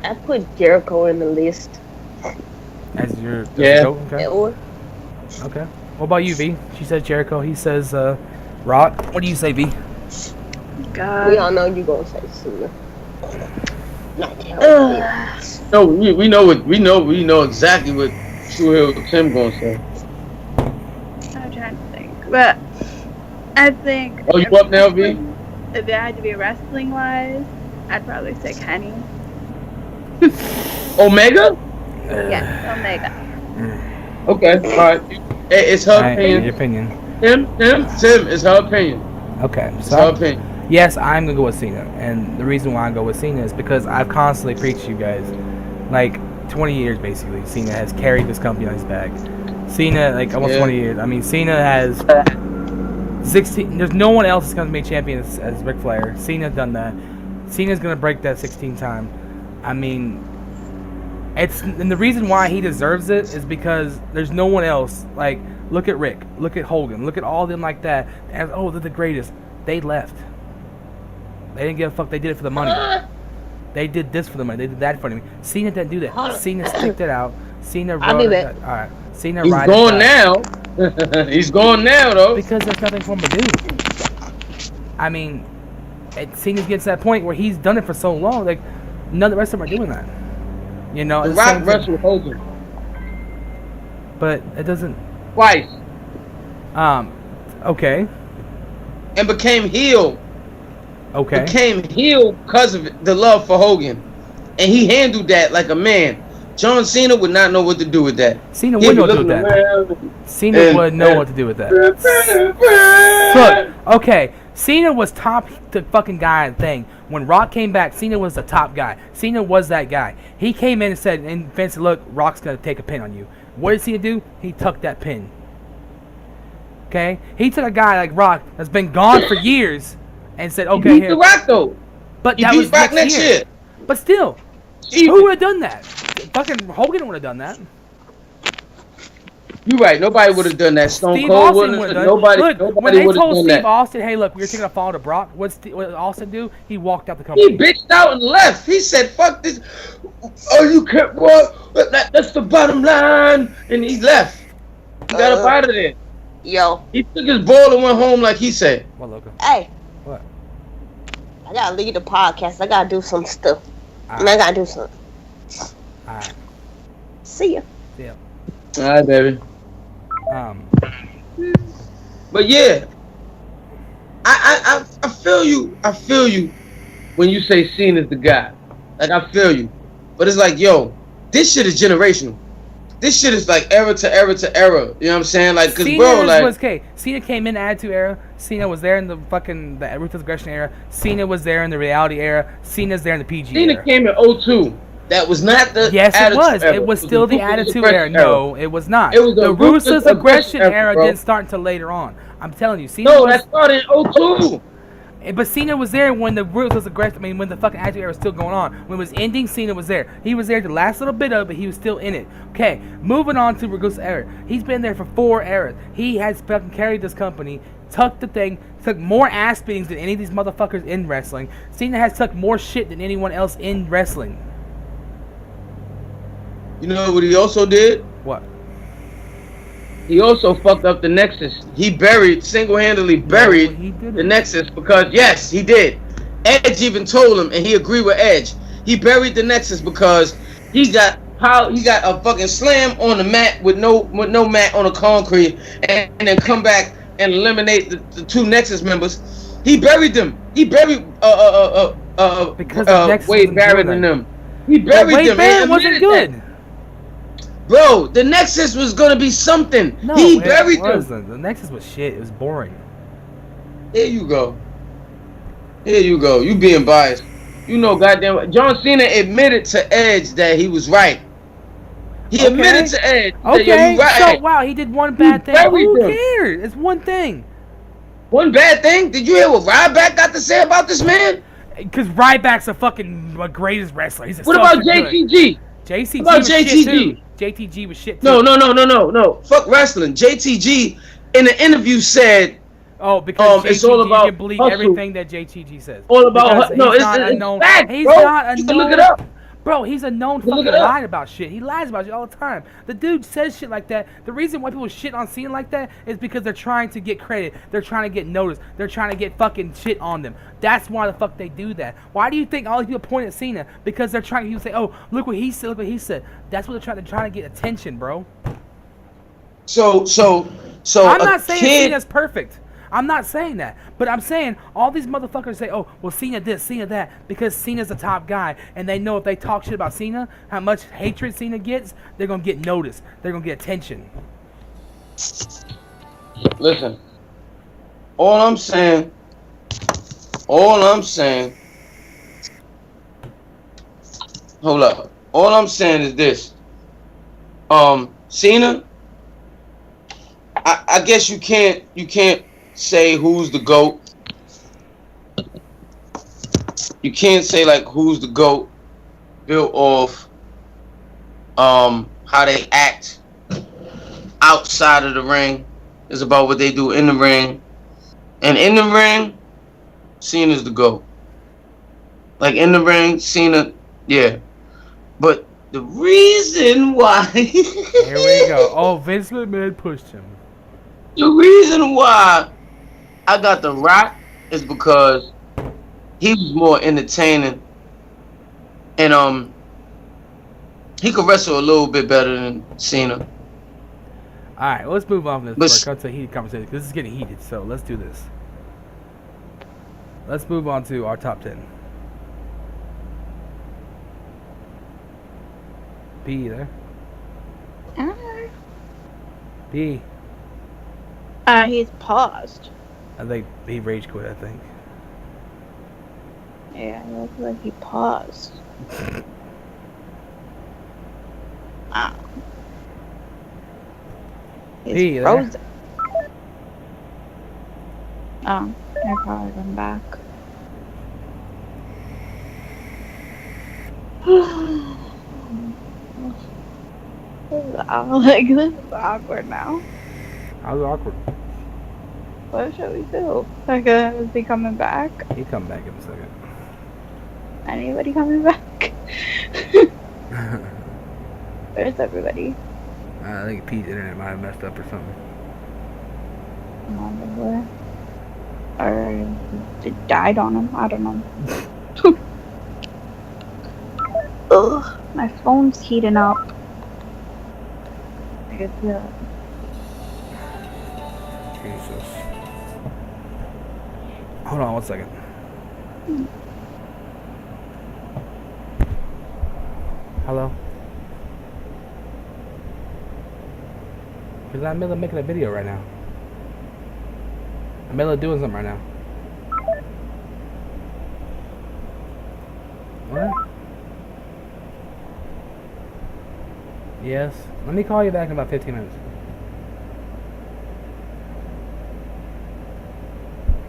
I put Jericho in the list. As your GOAT? Okay. Okay. What about you, V? She says Jericho. He says Rock. What do you say, V? God. We all know you gonna say Cena. No, we know exactly what True Hill Tim gonna say. I'm trying to think, but I think. Oh, you up now, V? If it had to be wrestling wise, I'd probably say Kenny. Omega? Yes, Omega. Okay, all right. It's her opinion. Your opinion. Tim, it's her opinion. Okay, It's so her opinion. yes, I'm gonna go with Cena, and the reason why I go with Cena is because I've constantly preached to you guys, like 20 years basically. Cena has carried this company on his back. Cena, like almost 20 years. I mean, Cena has 16. There's no one else that's gonna be champion as Ric Flair. Cena's done that. Cena's gonna break that 16 time. I mean, and the reason why he deserves it is because there's no one else. Like, look at Rick, look at Hogan, look at all of them like that. And they're the greatest. They left. They didn't give a fuck. They did it for the money. They did this for the money. They did that for me. Cena didn't do that. Cena sticked it out. Cena rode it. All right. Cena He's gone now. He's gone now, though. Because there's nothing for him to do. I mean, Cena's getting to that point where he's done it for so long. Like, none of the rest of them are doing that. You know, The Rock wrestled Hogan. But it doesn't. Twice. Okay. And became heel. Okay. Became heel because of the love for Hogan. And he handled that like a man. John Cena would not know what to do with that. Cena would know what to do with that. Cena would know what to do with that. Look, okay. Cena was top the fucking guy thing. When Rock came back, Cena was the top guy. Cena was that guy. He came in and said, and Vince said, look, Rock's going to take a pin on you. What did Cena do? He tucked that pin. Okay? He took a guy like Rock that's been gone for years and said, okay, he beat here. The Rock, though. But He that beat was Brock next year. But still, who would have done that? Fucking Hogan would have done that. You're right. Nobody would have done that. Stone Steve Cold Austin would would have. have done Nobody. it. Look, when Nobody they would have told done Steve that. Austin, hey, look, we're taking a fall to Brock, what Austin do? He walked out the He company. bitched out and left. He said, "Fuck this. Oh, you can't. What? That's the bottom line." And he left. He got up out of there. Yo. He took his ball and went home, like he said. What, Loco? Hey. What? I gotta leave the podcast. I gotta do some stuff. All And I gotta do something. right. See ya. Yeah. All right, baby. But yeah, I feel you. I feel you when you say Cena's the guy. Like, I feel you. But it's like, yo, this shit is generational. This shit is like era to era to era. You know what I'm saying? Like, cause bro, like, Cena came in the Attitude Era. Cena was there in the fucking the Ruthless Aggression era. Cena was there in the Reality era. Cena's there in the PG Cena era. came in 02. That was not the Yes, it Attitude was. Era. It was still the Ruthless Attitude Aggression Era. No, it was not. It was the Ruthless Aggression era bro. didn't start until later on. I'm telling you. Cena No, was, that started in 02. But Cena was there when the Ruthless Aggression. I mean, when the fucking Attitude Era was still going on. When it was ending, Cena was there. He was there the last little bit of it, but he was still in it. Okay, moving on to Ruthless Era. He's been there for 4 eras. He has fucking carried this company, took more ass beatings than any of these motherfuckers in wrestling. Cena has took more shit than anyone else in wrestling. You know what he also did? What? He also fucked up the Nexus. He single-handedly buried the Nexus because, yes, he did. Edge even told him, and he agreed with Edge. He buried the Nexus because he got a fucking slam on the mat with no mat on the concrete, and then come back and eliminate the 2 Nexus members. He buried them. He buried Wade Barrett and them. He buried Wade them. Barrett wasn't good. Bro, the Nexus was gonna be something. No, he buried them. The Nexus was shit. It was boring. Here you go. Here you go. You being biased. You know, goddamn. John Cena admitted to Edge that he was right. He admitted to Edge that Okay, you right. so wow, he did one bad thing. Who cares? It's one thing. One bad thing? Did you hear what Ryback got to say about this man? Because Ryback's a fucking greatest wrestler. He's what about JTG? JCG what about was JTG? shit too. JTG was shit too. No. Fuck wrestling. JTG in an interview said, oh, because JTG, it's all about you can believe hustle. Everything that JTG says. All about it's not fact, he's bro. not a You known. can look it up. Bro, he's a known fucking liar about shit. He lies about shit all the time. The dude says shit like that. The reason why people shit on Cena like that is because they're trying to get credit. They're trying to get noticed. They're trying to get fucking shit on them. That's why the fuck they do that. Why do you think all these people point at Cena? Because they're trying to say, oh, look what he said, look what he said. That's what they're trying to get attention, bro. So I'm not saying Cena's perfect. I'm not saying that. But I'm saying all these motherfuckers say, oh, well, Cena this, Cena that, because Cena's the top guy. And they know if they talk shit about Cena, how much hatred Cena gets, they're going to get noticed. They're going to get attention. Listen. All I'm saying. Hold up. All I'm saying is this. Cena, I guess you can't say who's the GOAT. You can't say like who's the GOAT built off how they act outside of the ring. It's about what they do in the ring. And in the ring, Cena's the GOAT. Like in the ring, Cena, yeah. But the reason why here we go. Oh, Vince McMahon pushed him. The reason why I got The Rock is because he was more entertaining, and he could wrestle a little bit better than Cena. All right, let's move on from this. I'll tell you, heated conversation because this is getting heated. So let's do this. Let's move on to our top 10. P there. P. He's paused. I think he rage quit. I think. Yeah, it looks like he paused. Wow. He's frozen. Oh, they're probably going back. Like, this is awkward now. How's it awkward? What should we do? Like, is he coming back? He'll come back in a second. Anybody coming back? Where's everybody? I think Pete's internet might have messed up or something. Or it died on him. I don't know. Ugh, my phone's heating up. I can feel it. Jesus. Hold on 1 second. Hello? Because I'm in the middle of making a video right now. I'm in the middle of doing something right now. What? Yes. Let me call you back in about 15 minutes.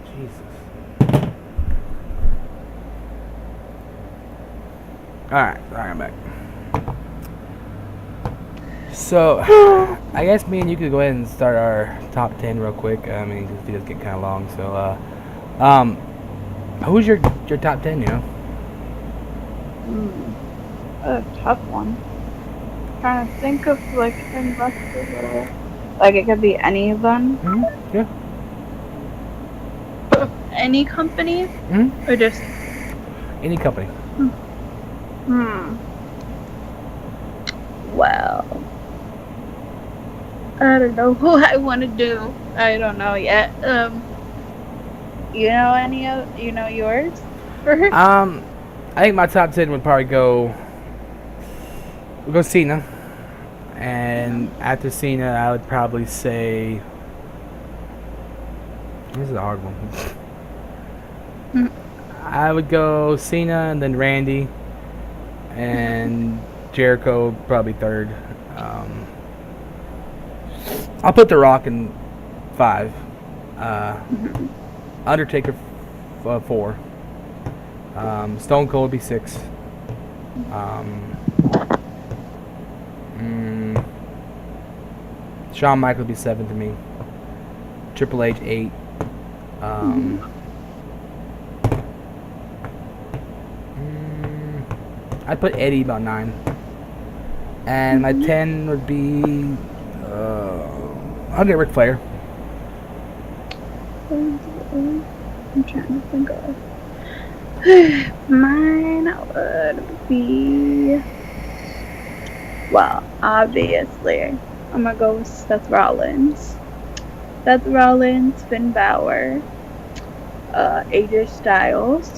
Jesus. Alright, I'm back. So, I guess me and you could go ahead and start our top 10 real quick. I mean, because videos get kind of long. So, who's your top 10, you know? A tough one. Trying to think of, like, investors. Like, it could be any of them. Mm-hmm. Yeah. Any company? Mm-hmm. Or just... Any company. Well... I don't know who I want to do. I don't know yet. You know any of... You know yours? First? I think my top 10 would probably go... We'll go Cena. And after Cena, I would probably say... This is a hard one. I would go Cena and then Randy. And Jericho probably third. I'll put The Rock in 5. Undertaker 4. Stone Cold would be 6. Shawn Michaels would be 7 to me. Triple H 8. I'd put Eddie about 9. And my 10 would be... I'll get Ric Flair. I'm trying to think of... Mine would be... Well, obviously, I'm gonna go with Seth Rollins. Seth Rollins, Finn Balor, AJ Styles.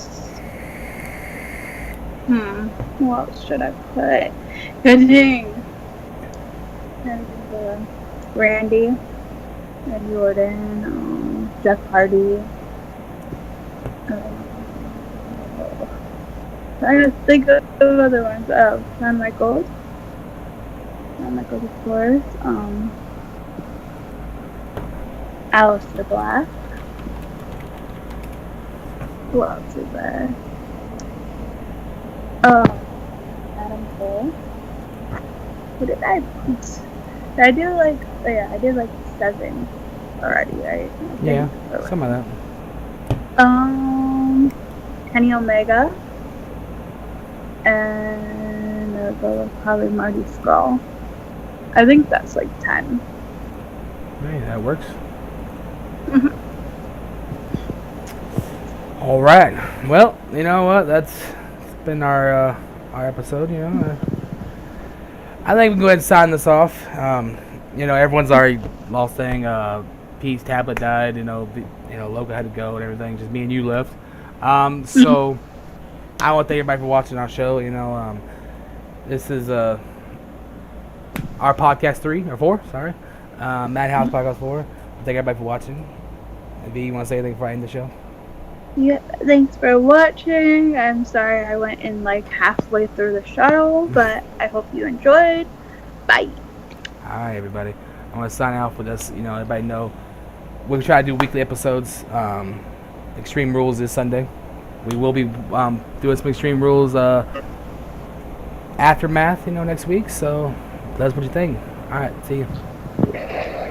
Who else should I put? Good thing. And Randy, Randy Orton, Jeff Hardy. Trying to think of other ones. Shawn Michaels. Shawn Michaels, of course. Aleister Black. Who else is there? Adam Cole. Who did I put? Did I do like... Oh yeah, I did like 7 already, right? Yeah, some of that. Kenny Omega. And I'll go with probably Marty Scurll. I think that's like 10. Hey, that works. All right. Well, you know what? That's been our episode. You know, I think we can go ahead and sign this off. You know, everyone's already lost thing. Pete's tablet died. You know, Logan had to go and everything. Just me and you left. So I want to thank everybody for watching our show. You know, this is our podcast 3 or 4. Sorry, Madhouse podcast 4. Thank everybody for watching. V, you want to say anything before I end the show? Yeah, thanks for watching. I'm sorry I went in like halfway through the show, but I hope you enjoyed. Bye. Alright, everybody. I'm going to sign off with us. You know, everybody know we'll try to do weekly episodes. Extreme Rules this Sunday. We will be doing some Extreme Rules aftermath, next week. So that's what you think. All right, see you.